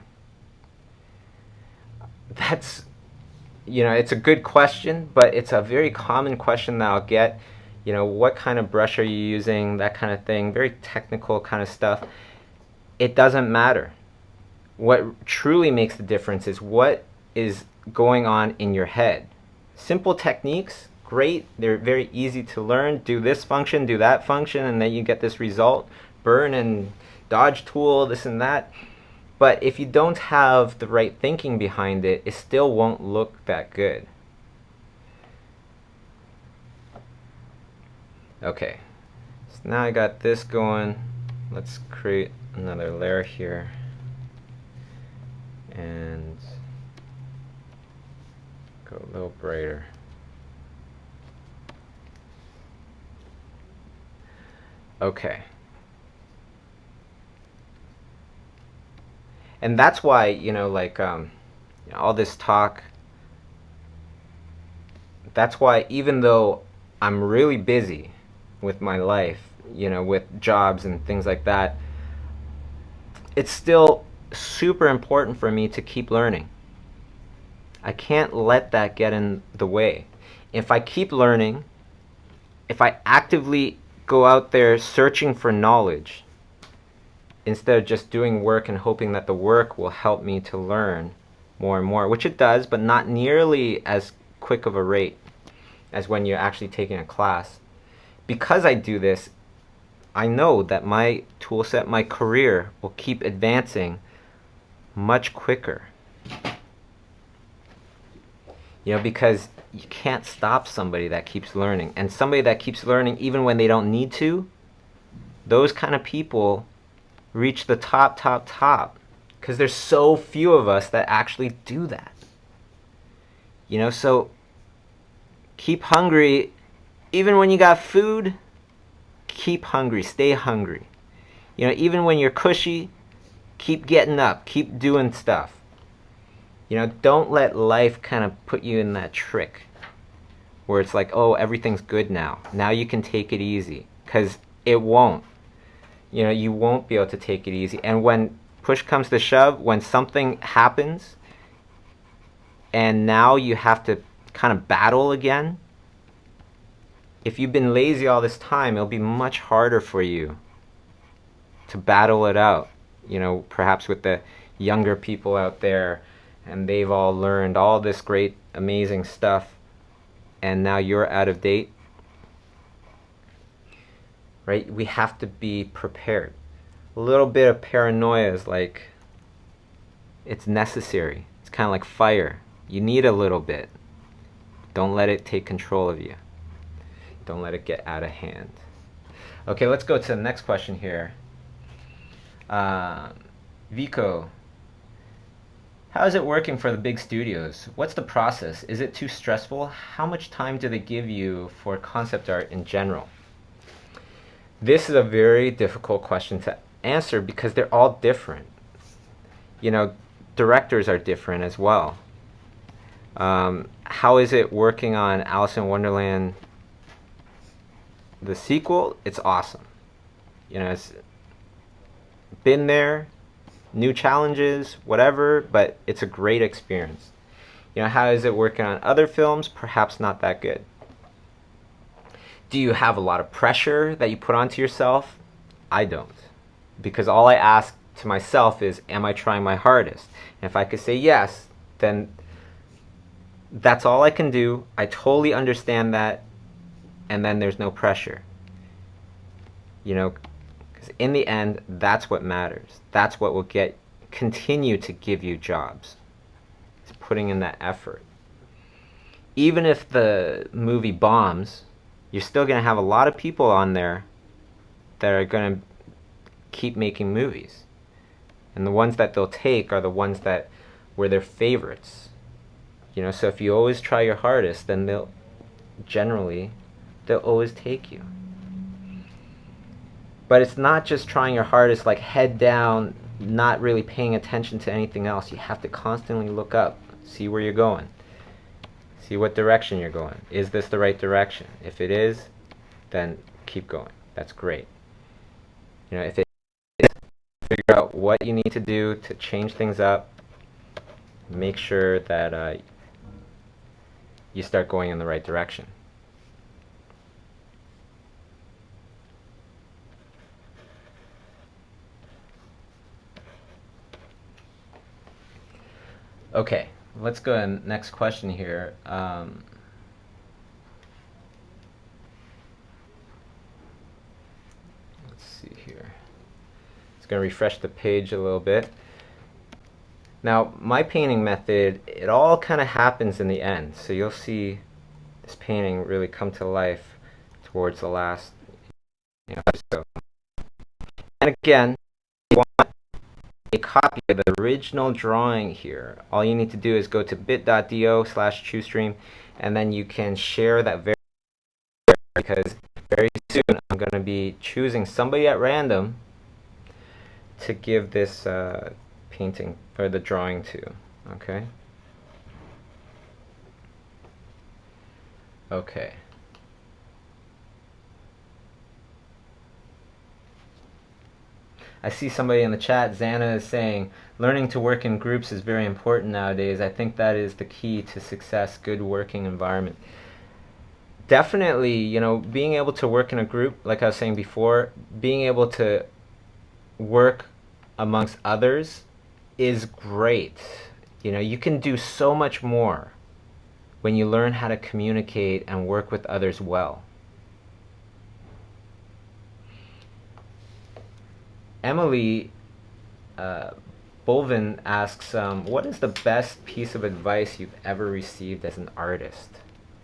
That's, it's a good question, but it's a very common question that I'll get. What kind of brush are you using? That kind of thing. Very technical kind of stuff. It doesn't matter. What truly makes the difference is what is going on in your head. Simple techniques, great. They're very easy to learn. Do this function, do that function, and then you get this result. Burn and dodge tool, this and that. But if you don't have the right thinking behind it, it still won't look that good. Okay, so now I got this going. Let's create another layer here. And go a little brighter. Okay. And that's why, all this talk, that's why even though I'm really busy with my life, with jobs and things like that, it's still super important for me to keep learning. I can't let that get in the way. If I keep learning, if I actively go out there searching for knowledge instead of just doing work and hoping that the work will help me to learn more and more, which it does, but not nearly as quick of a rate as when you're actually taking a class. Because I do this, I know that my toolset, my career will keep advancing much quicker. Because you can't stop somebody that keeps learning. And somebody that keeps learning even when they don't need to, those kind of people reach the top. Because there's so few of us that actually do that. So keep hungry. Even when you got food, keep hungry. Stay hungry. Even when you're cushy, keep getting up. Keep doing stuff. Don't let life kind of put you in that trick where it's like, oh, everything's good now. Now you can take it easy. Because it won't. You won't be able to take it easy. And when push comes to shove, when something happens and now you have to kind of battle again, if you've been lazy all this time, it'll be much harder for you to battle it out. Perhaps with the younger people out there, and they've all learned all this great, amazing stuff, and now you're out of date. Right? We have to be prepared. A little bit of paranoia is like, it's necessary. It's kind of like fire. You need a little bit. Don't let it take control of you. Don't let it get out of hand. Okay, let's go to the next question here. Vico, how is it working for the big studios? What's the process? Is it too stressful? How much time do they give you for concept art in general? This is a very difficult question to answer because they're all different. Directors are different as well. How is it working on Alice in Wonderland, the sequel? It's awesome. It's been there, new challenges, whatever, but it's a great experience. How is it working on other films? Perhaps not that good. Do you have a lot of pressure that you put onto yourself? I don't. Because all I ask to myself is, am I trying my hardest? And if I could say yes, then that's all I can do. I totally understand that, and then there's no pressure. You know, because in the end, that's what matters. That's what will continue to give you jobs. It's putting in that effort. Even if the movie bombs, you're still going to have a lot of people on there that are going to keep making movies. And the ones that they'll take are the ones that were their favorites. You know, so if you always try your hardest, then they'll always take you. But it's not just trying your hardest, like head down, not really paying attention to anything else. You have to constantly look up, see where you're going, see what direction you're going. Is this the right direction? If it is, then keep going. That's great. You know, if it is, figure out what you need to do to change things up. Make sure that you start going in the right direction. Okay, let's go to the next question here. Let's see here. It's going to refresh the page a little bit. Now, my painting method, it all kind of happens in the end. So you'll see this painting really come to life towards the last, so. And again, if you want a copy of the original drawing here, all you need to do is go to bit.do/Chiustream, and then you can share that very, because very soon I'm going to be choosing somebody at random to give this painting or the drawing to. Okay. Okay. I see somebody in the chat, Xana, is saying, learning to work in groups is very important nowadays. I think that is the key to success, good working environment. Definitely, you know, being able to work in a group, like I was saying before, being able to work amongst others is great. You know, you can do so much more when you learn how to communicate and work with others well. Emily Bolvin asks, what is the best piece of advice you've ever received as an artist?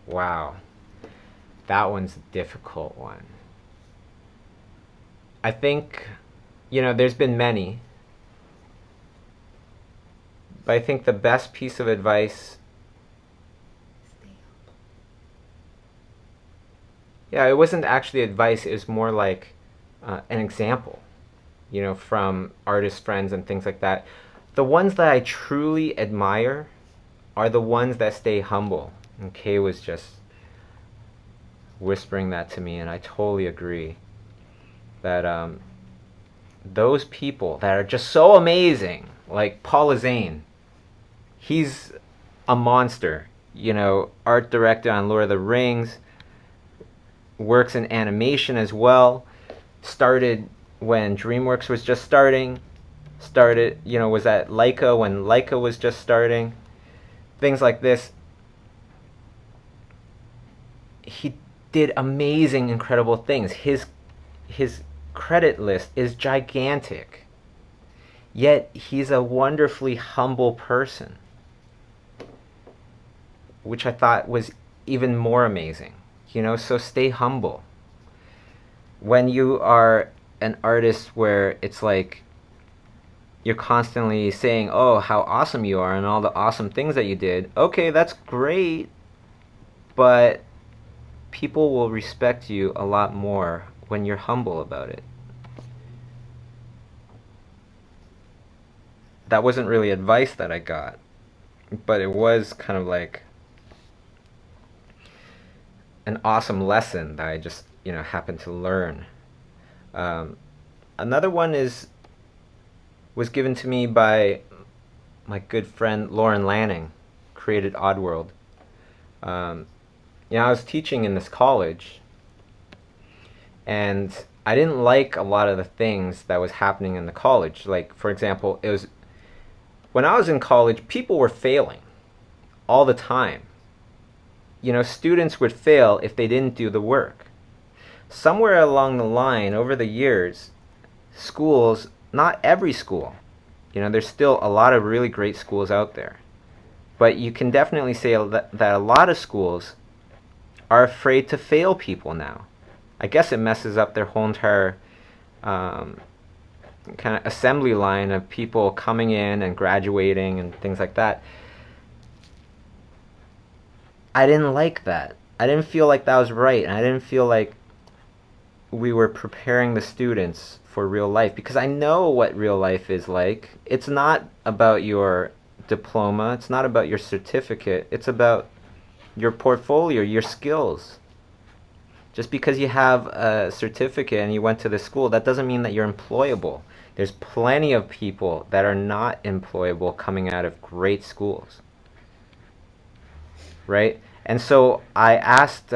Wow, that one's a difficult one. I think, you know, there's been many, but I think the best piece of advice, yeah, it wasn't actually advice, it was more like an example, you know, from artist friends and things like that. The ones that I truly admire are the ones that stay humble. And Kay was just whispering that to me, and I totally agree. That those people that are just so amazing, like Paula Zane, he's a monster. You know, art director on Lord of the Rings, works in animation as well. Started when DreamWorks was just starting. Started, you know, was at Leica when Leica was just starting. Things like this. He did amazing, incredible things. His credit list is gigantic. Yet he's a wonderfully humble person, which I thought was even more amazing. You know, so stay humble. When you are an artist where it's like you're constantly saying, oh, how awesome you are and all the awesome things that you did, okay, that's great, but people will respect you a lot more when you're humble about it. That wasn't really advice that I got, but it was kind of like an awesome lesson that I just, you know, happened to learn. Another one was given to me by my good friend Lauren Lanning, created Oddworld. You know, I was teaching in this college, and I didn't like a lot of the things that was happening in the college. Like, for example, it was when I was in college, people were failing all the time. Students would fail if they didn't do the work. Somewhere along the line, over the years, schools, not every school, there's still a lot of really great schools out there. But you can definitely say that a lot of schools are afraid to fail people now. I guess it messes up their whole entire kind of assembly line of people coming in and graduating and things like that. I didn't like that. I didn't feel like that was right, and I didn't feel like we were preparing the students for real life, because I know what real life is like. It's not about your diploma, it's not about your certificate, it's about your portfolio, your skills. Just because you have a certificate and you went to the school, that doesn't mean that you're employable. There's plenty of people that are not employable coming out of great schools. Right? And so I asked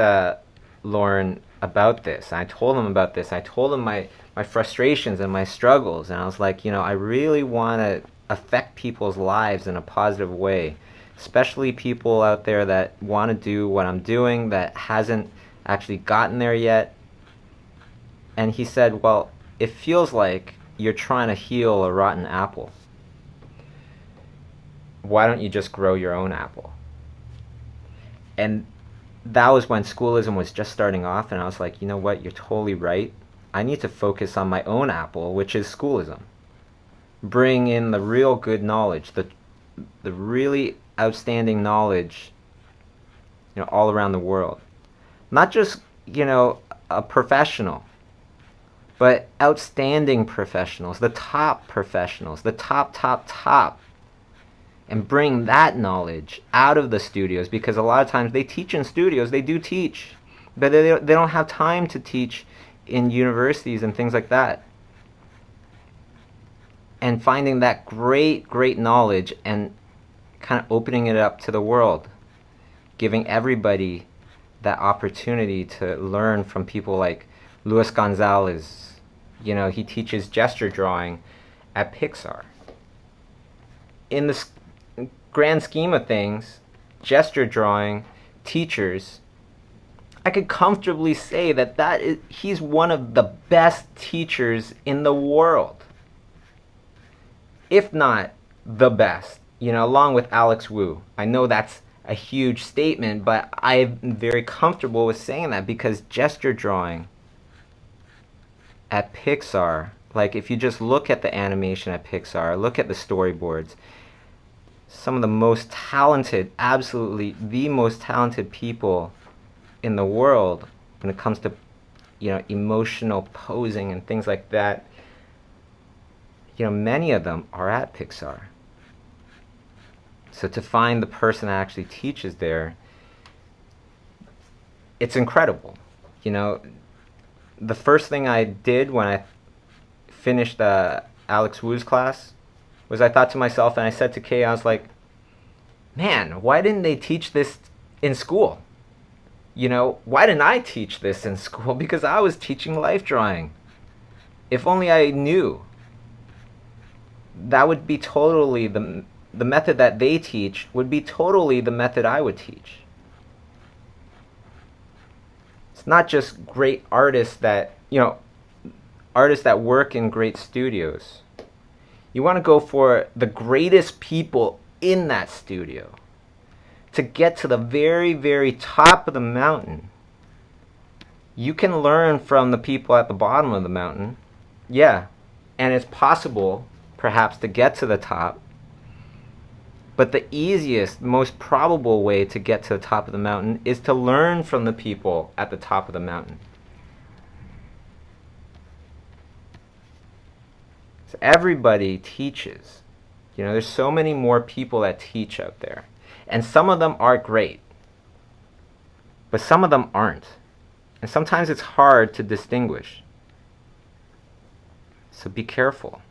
Lauren about this. I told him about this. I told him my frustrations and my struggles. And I was like, I really want to affect people's lives in a positive way, especially people out there that want to do what I'm doing that hasn't actually gotten there yet. And he said, well, it feels like you're trying to heal a rotten apple. Why don't you just grow your own apple? And that was when schoolism was just starting off, and I was like, you know what, you're totally right. I need to focus on my own apple, which is schoolism. Bring in the real good knowledge, the really outstanding knowledge, all around the world. Not just, a professional, but outstanding professionals, the top professionals, the top, and bring that knowledge out of the studios, because a lot of times they teach in studios, they do teach, but they don't have time to teach in universities and things like that. And finding that great knowledge and kind of opening it up to the world, giving everybody that opportunity to learn from people like Luis Gonzalez. He teaches gesture drawing at Pixar. In the grand scheme of things, gesture drawing teachers, I could comfortably say that he's one of the best teachers in the world, if not the best, along with Alex Wu. I know that's a huge statement, but I'm very comfortable with saying that, because gesture drawing at Pixar, like if you just look at the animation at Pixar, look at the storyboards, some of the most talented, absolutely the most talented people in the world when it comes to, emotional posing and things like that, many of them are at Pixar. So to find the person that actually teaches there, it's incredible. The first thing I did when I finished Alex Wu's class was I thought to myself, and I said to Kay, I was like, man, why didn't they teach this in school? Why didn't I teach this in school? Because I was teaching life drawing. If only I knew. That would be totally the method that they teach would be totally the method I would teach. It's not just great artists that, artists that work in great studios. You want to go for the greatest people in that studio. To get to the very, very top of the mountain, you can learn from the people at the bottom of the mountain. Yeah, and it's possible, perhaps, to get to the top. But the easiest, most probable way to get to the top of the mountain is to learn from the people at the top of the mountain. So everybody teaches. There's so many more people that teach out there. And some of them are great. But some of them aren't. And sometimes it's hard to distinguish. So be careful.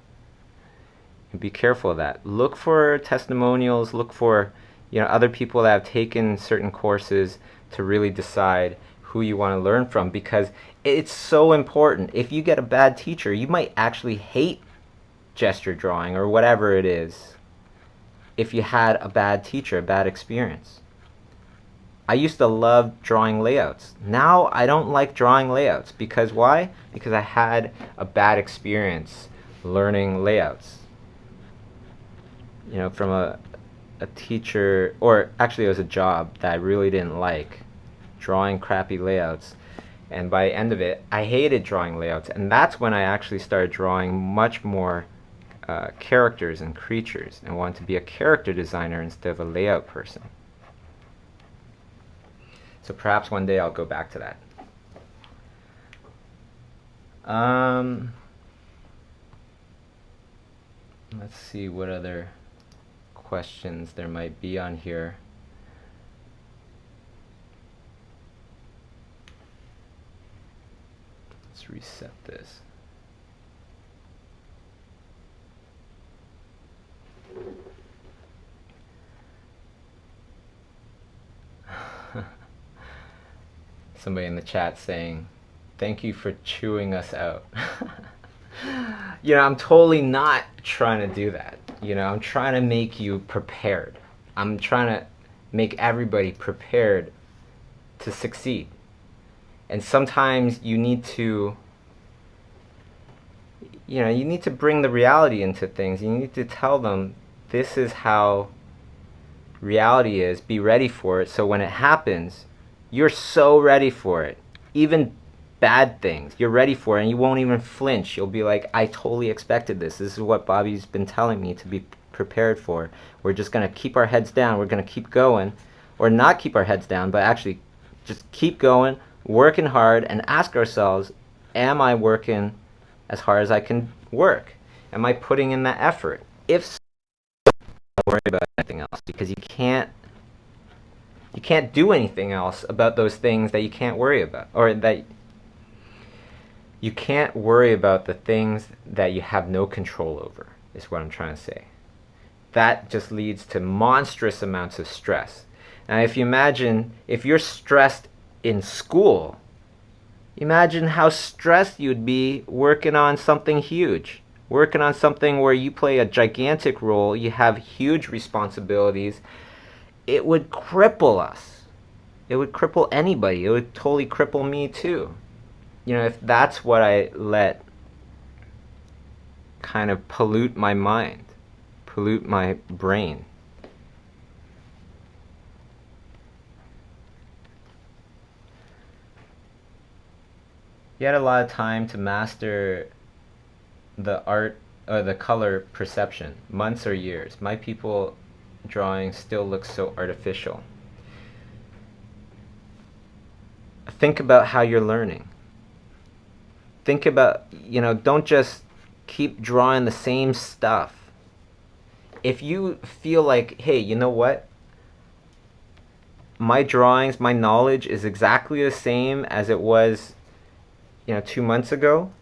Be careful of that. Look for testimonials, look for other people that have taken certain courses to really decide who you want to learn from, because it's so important. If you get a bad teacher, you might actually hate gesture drawing or whatever it is if you had a bad teacher, a bad experience. I used to love drawing layouts. Now I don't like drawing layouts. Because why? Because I had a bad experience learning layouts. You know, from a teacher, or actually it was a job that I really didn't like, drawing crappy layouts. And by the end of it, I hated drawing layouts. And that's when I actually started drawing much more characters and creatures, and wanted to be a character designer instead of a layout person. So perhaps one day I'll go back to that. Let's see what other questions there might be on here. Let's reset this. Somebody in the chat saying, "Thank you for chewing us out." You know, I'm totally not trying to do that. You know, I'm trying to make you prepared. I'm trying to make everybody prepared to succeed. And sometimes you need to, you know, you need to bring the reality into things. You need to tell them, this is how reality is. Be ready for it. So when it happens, you're so ready for it. Even bad things, you're ready for it, and you won't even flinch. You'll be like, I totally expected this. This is what Bobby's been telling me to be prepared for. We're just going to keep our heads down. We're going to keep going. Or not keep our heads down, but actually just keep going, working hard, and ask ourselves, am I working as hard as I can work? Am I putting in that effort? If so, don't worry about anything else, because you can't do anything else about those things that you can't worry about, or that you can't worry about the things that you have no control over, is what I'm trying to say. That just leads to monstrous amounts of stress. Now, if you imagine, if you're stressed in school, imagine how stressed you'd be working on something huge, working on something where you play a gigantic role, you have huge responsibilities. It would cripple us. It would cripple anybody. It would totally cripple me too. You know, if that's what I let kind of pollute my mind, pollute my brain. You had a lot of time to master the art or the color perception, months or years. My people drawing still looks so artificial. Think about how you're learning. Think about, you know, don't just keep drawing the same stuff. If you feel like, hey, you know what? My drawings, my knowledge is exactly the same as it was, you know, 2 months ago,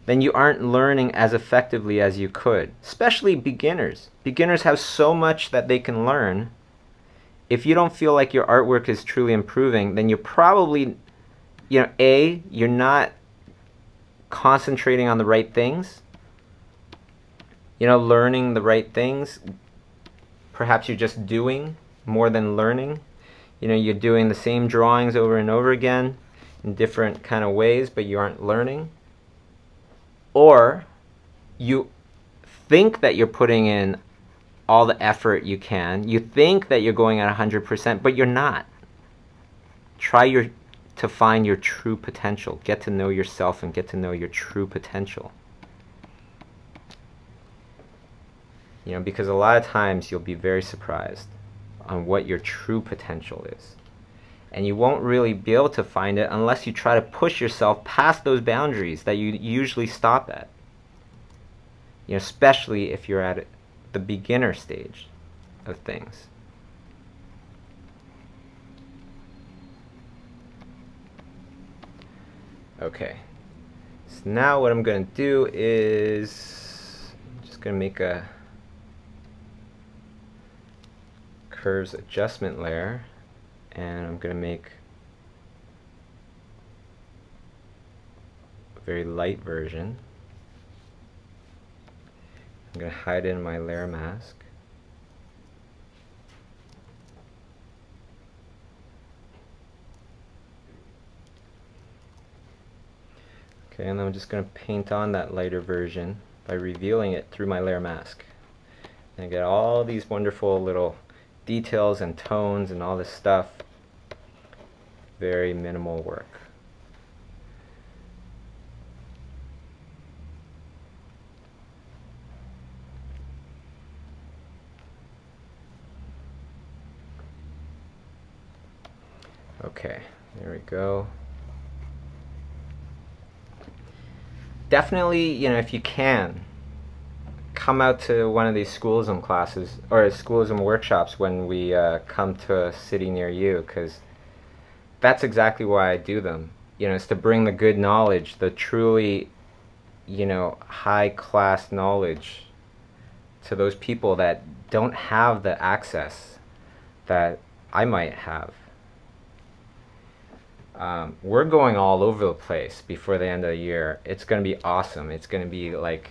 then you aren't learning as effectively as you could. Especially beginners. Beginners have so much that they can learn. If you don't feel like your artwork is truly improving, then you're probably, you know, A, you're not concentrating on the right things. You know, learning the right things. Perhaps you're just doing more than learning. You know, you're doing the same drawings over and over again in different kind of ways, but you aren't learning. Or you think that you're putting in all the effort you can. You think that you're going at 100%, but you're not. Try to find your true potential. Get to know yourself and get to know your true potential. You know, because a lot of times you'll be very surprised on what your true potential is. And you won't really be able to find it unless you try to push yourself past those boundaries that you usually stop at. You know, especially if you're at the beginner stage of things. Okay. So now what I'm going to do is I'm just going to make a curves adjustment layer. And I'm going to make very light version. I'm going to hide it in my layer mask. Okay, and I'm just going to paint on that lighter version by revealing it through my layer mask. And I get all these wonderful little details and tones and all this stuff. Very minimal work. Okay, there we go. Definitely, you know, if you can, come out to one of these schoolism classes or schoolism workshops when we come to a city near you, because that's exactly why I do them. You know, it's to bring the good knowledge, the truly, you know, high-class knowledge to those people that don't have the access that I might have. We're going all over the place before the end of the year. It's going to be awesome. It's going to be like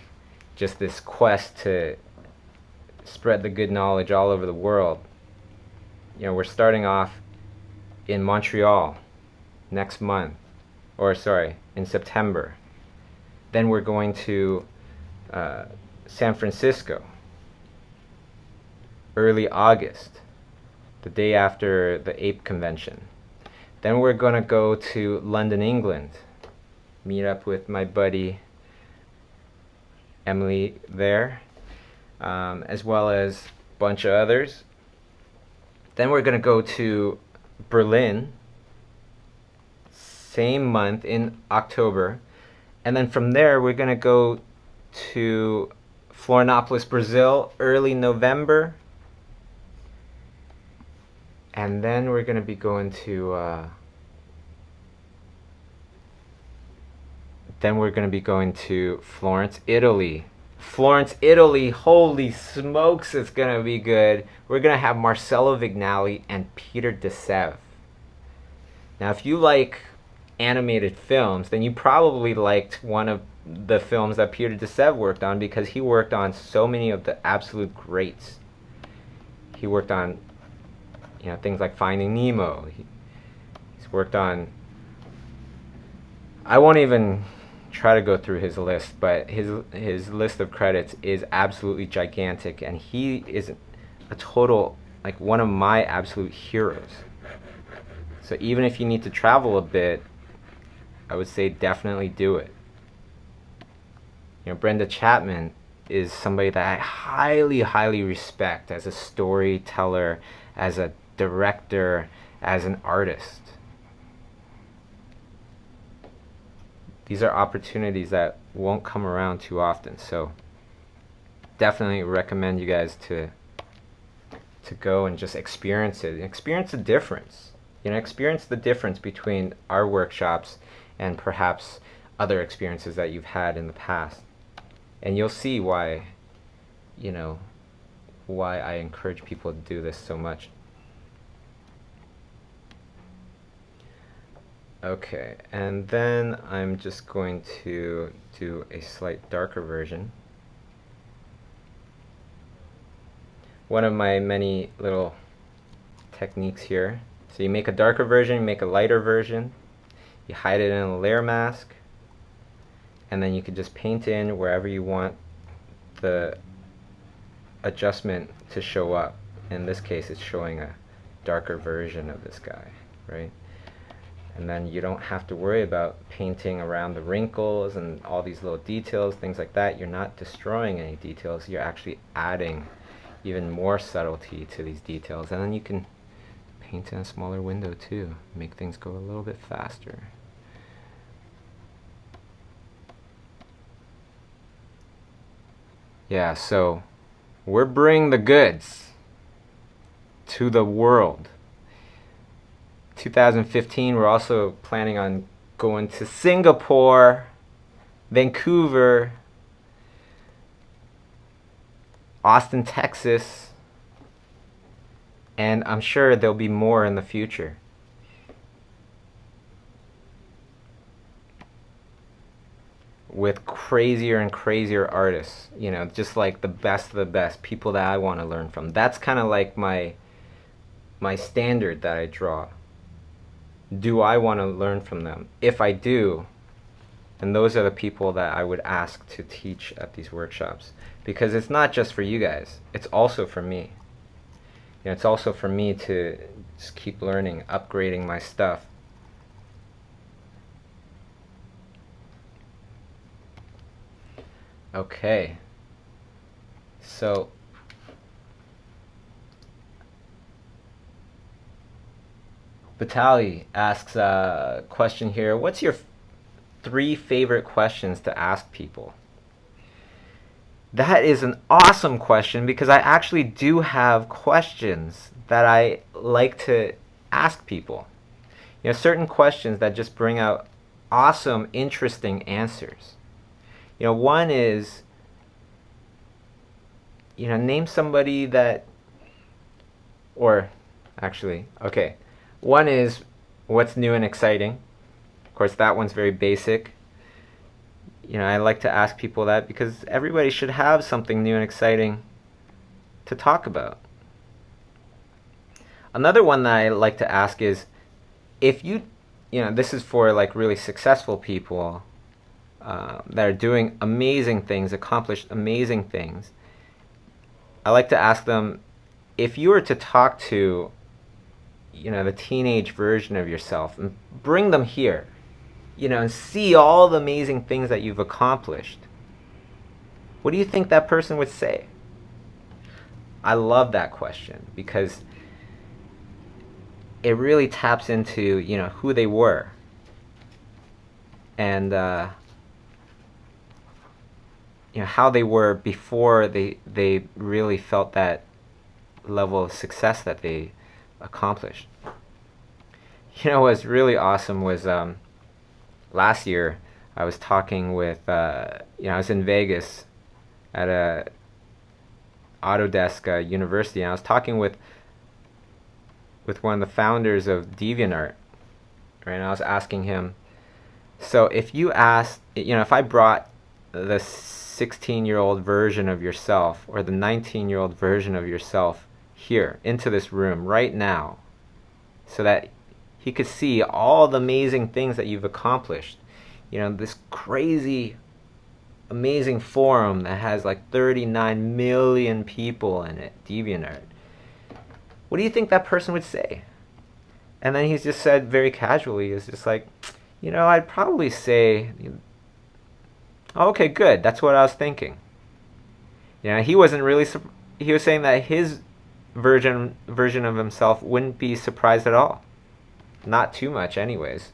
just this quest to spread the good knowledge all over the world. You know, we're starting off in Montreal next month, or sorry, in September. Then we're going to San Francisco early August, the day after the APE convention. Then we're going to go to London, England, meet up with my buddy Emily there, as well as a bunch of others. Then we're going to go to Berlin, same month in October. And then from there, we're going to go to Florianopolis, Brazil, early November. And then we're going to be going to Florence, Italy. Florence, Italy, holy smokes, it's going to be good. We're going to have Marcello Vignali and Peter DeSev. Now, if you like animated films, then you probably liked one of the films that Peter DeSev worked on, because he worked on so many of the absolute greats. He worked on, you know, things like Finding Nemo. He's worked on, I won't even try to go through his list, but his list of credits is absolutely gigantic, and he is a total, like, one of my absolute heroes. So even if you need to travel a bit, I would say definitely do it. You know, Brenda Chapman is somebody that I highly, highly respect as a storyteller, as a director, as an artist. These are opportunities that won't come around too often, so definitely recommend you guys to go and just experience it. Experience the difference. You know, experience the difference between our workshops and perhaps other experiences that you've had in the past. And you'll see why, you know, why I encourage people to do this so much. Okay, and then I'm just going to do a slight darker version. One of my many little techniques here. So you make a darker version, you make a lighter version, you hide it in a layer mask, and then you can just paint in wherever you want the adjustment to show up. In this case, it's showing a darker version of this guy, right? And then you don't have to worry about painting around the wrinkles and all these little details, things like that. You're not destroying any details. You're actually adding even more subtlety to these details. And then you can paint in a smaller window too, make things go a little bit faster. Yeah, so we're bringing the goods to the world. 2015, we're also planning on going to Singapore, Vancouver, Austin, Texas, and I'm sure there'll be more in the future. with crazier and crazier artists, you know, just like the best of the best, people that I want to learn from. That's kind of like my standard that I draw. Do I want to learn from them? If I do, then those are the people that I would ask to teach at these workshops. Because it's not just for you guys, it's also for me. You know, it's also for me to just keep learning, upgrading my stuff. Okay. So Batali asks a question here. What's your 3 favorite questions to ask people? That is an awesome question because I actually do have questions that I like to ask people. You know, certain questions that just bring out awesome, interesting answers. You know, one is, you know, name somebody that, or actually, okay. One is, what's new and exciting? Of course, that one's very basic. You know, I like to ask people that because everybody should have something new and exciting to talk about. Another one that I like to ask is, if you know, this is for like really successful people that are doing amazing things, accomplished amazing things. I like to ask them, if you were to talk to, you know, the teenage version of yourself and bring them here, you know, and see all the amazing things that you've accomplished, what do you think that person would say? I love that question because it really taps into, you know, who they were and you know, how they were before they really felt that level of success that they accomplished. You know, what's really awesome was last year I was talking with you know, I was in Vegas at a Autodesk university, and I was talking with one of the founders of DeviantArt, right? And I was asking him, so if you asked, you know, if I brought the 16-year-old version of yourself or the 19-year-old version of yourself here into this room right now so that he could see all the amazing things that you've accomplished, you know, this crazy amazing forum that has like 39 million people in it, DeviantArt, what do you think that person would say? And then he's just said very casually, is just like, you know, I'd probably say, oh, okay, good, that's what I was thinking. You know, he wasn't really, he was saying that his version of himself wouldn't be surprised at all. Not too much anyways.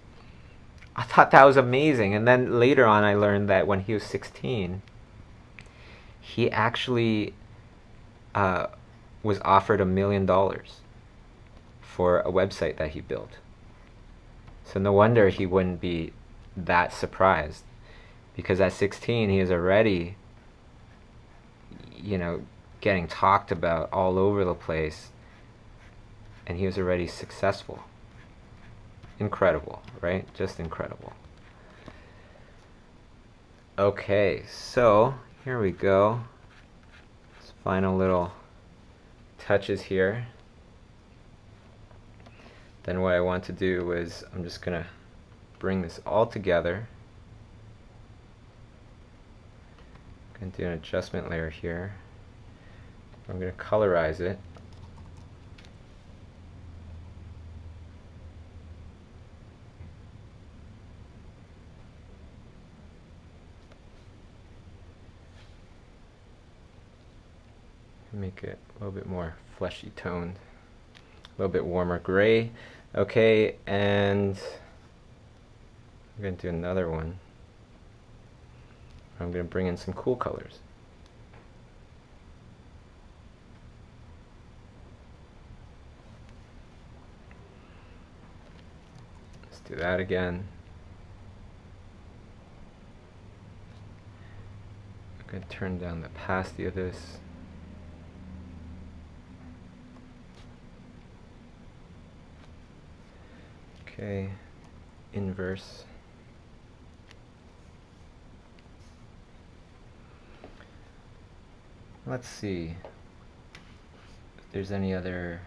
I thought that was amazing. And then later on I learned that when he was 16, he actually was offered $1 million for a website that he built. So no wonder he wouldn't be that surprised, because at 16 he is already, you know, getting talked about all over the place, and he was already successful. Incredible, right? Just incredible. Okay, so here we go. Just final little touches here. Then what I want to do is I'm just gonna bring this all together. I'm gonna do an adjustment layer here. I'm gonna colorize it. Make it a little bit more fleshy toned, a little bit warmer gray. Okay, and I'm going to do another one. I'm going to bring in some cool colors. Let's do that again. I'm going to turn down the opacity of this. Okay, inverse. let's see if there's any other.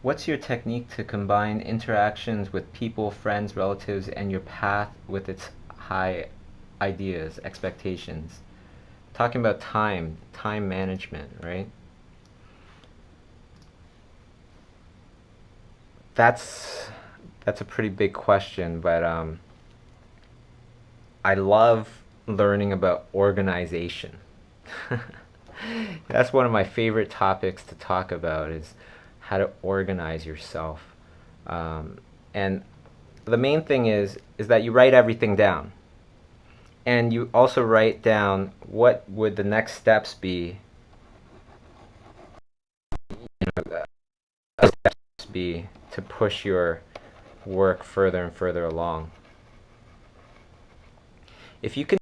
What's your technique to combine interactions with people, friends, relatives, and your path with its high ideas, expectations? Talking about time management, right? That's a pretty big question, but I love learning about organization. That's one of my favorite topics to talk about, is how to organize yourself. And the main thing is that you write everything down. And you also write down what would the next steps be, to push your work further and further along. If you can,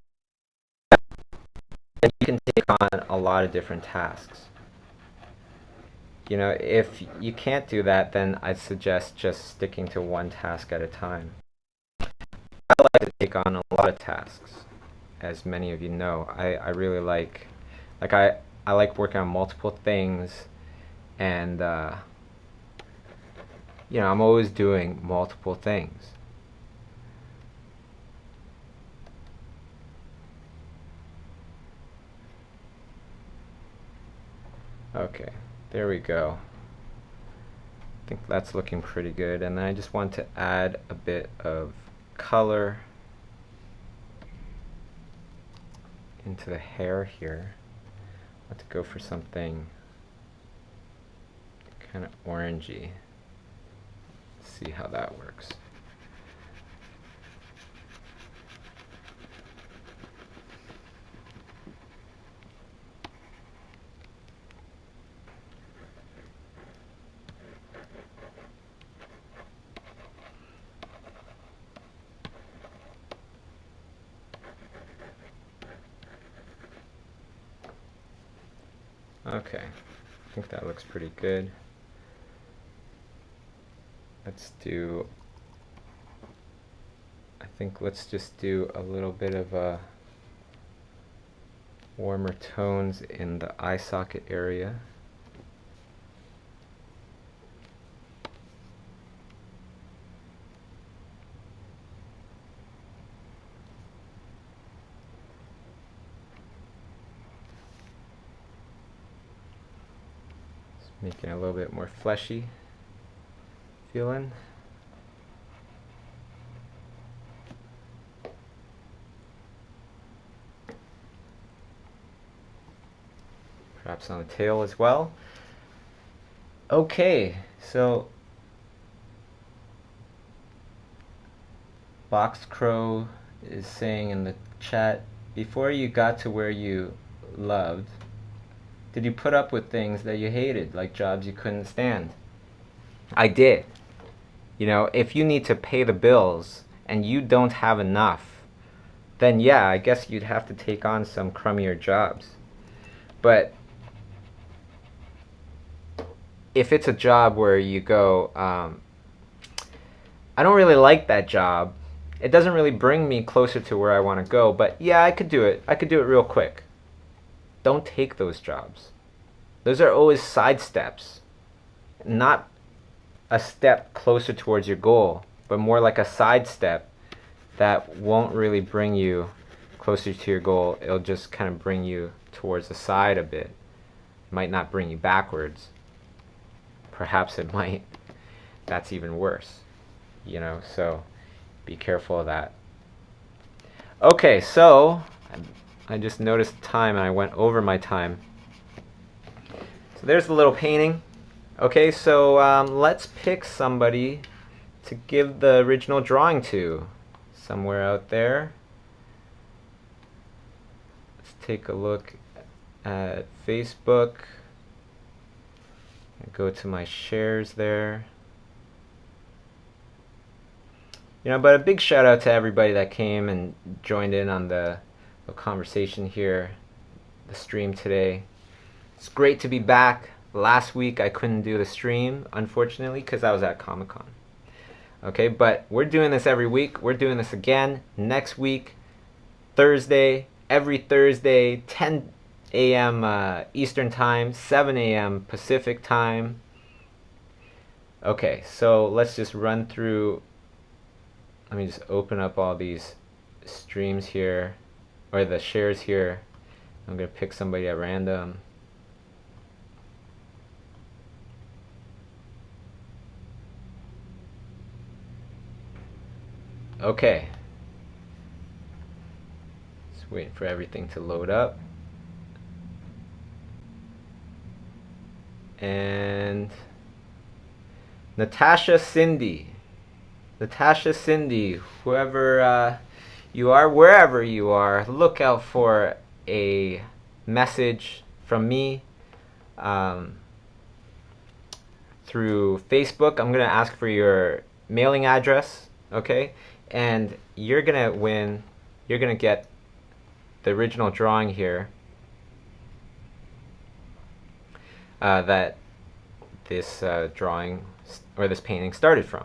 then you can take on a lot of different tasks. If you can't do that, then I'd suggest just sticking to one task at a time. I like to take on a lot of tasks, as many of you know. I really like I like working on multiple things, and I'm always doing multiple things. Okay, there we go. I think that's looking pretty good, and I just want to add a bit of color into the hair here. I want to go for something kind of orangey. Let's see how that works. Okay, I think that looks pretty good. Let's just do a little bit of warmer tones in the eye socket area. Making it a little bit more fleshy feeling. Perhaps on the tail as well. Okay, so Box Crow is saying in the chat, before you got to where you loved, did you put up with things that you hated, like jobs you couldn't stand? I did. If you need to pay the bills and you don't have enough, then yeah, I guess you'd have to take on some crummier jobs. But if it's a job where you go, I don't really like that job, it doesn't really bring me closer to where I want to go, but yeah, I could do it. I could do it real quick. Don't take those jobs. Those are always side steps, not a step closer towards your goal, but more like a side step that won't really bring you closer to your goal. It'll just kind of bring you towards the side a bit. It might not bring you backwards. Perhaps it might. That's even worse. So be careful of that. Okay, so I just noticed time and I went over my time. So there's the little painting. Okay, so let's pick somebody to give the original drawing to. Somewhere out there. Let's take a look at Facebook. Go to my shares there. But a big shout out to everybody that came and joined in on the conversation here, the stream today. It's great to be back. Last week I couldn't do the stream, unfortunately, because I was at ComicCon. Okay, but we're doing this every week. We're doing this again next week, Thursday, every Thursday, 10 a.m. Eastern Time, 7 a.m. Pacific Time. Okay, so let's just run through. Let me just open up all these streams here, or the shares here. I'm going to pick somebody at random. Okay. Just waiting for everything to load up. And Natasha Cindy, whoever you are, wherever you are, look out for a message from me through Facebook. I'm going to ask for your mailing address, okay? And you're going to win, you're going to get the original drawing here that this drawing or this painting started from.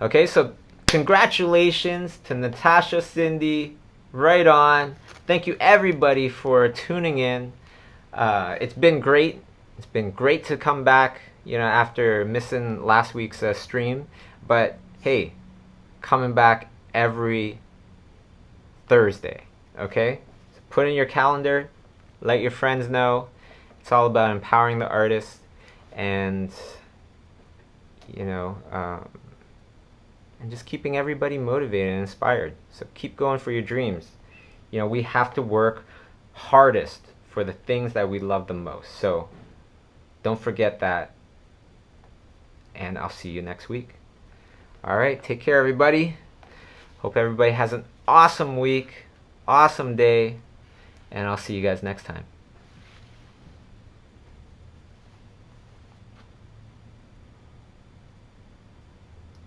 Okay, so congratulations to Natasha Cindy. Right on. Thank you everybody for tuning in. It's been great. It's been great to come back, after missing last week's stream. But hey, coming back every Thursday. Okay? So put in your calendar. Let your friends know. It's all about empowering the artist and and just keeping everybody motivated and inspired. So keep going for your dreams. We have to work hardest for the things that we love the most. So don't forget that. And I'll see you next week. All right, take care, everybody. Hope everybody has an awesome week, awesome day, and I'll see you guys next time.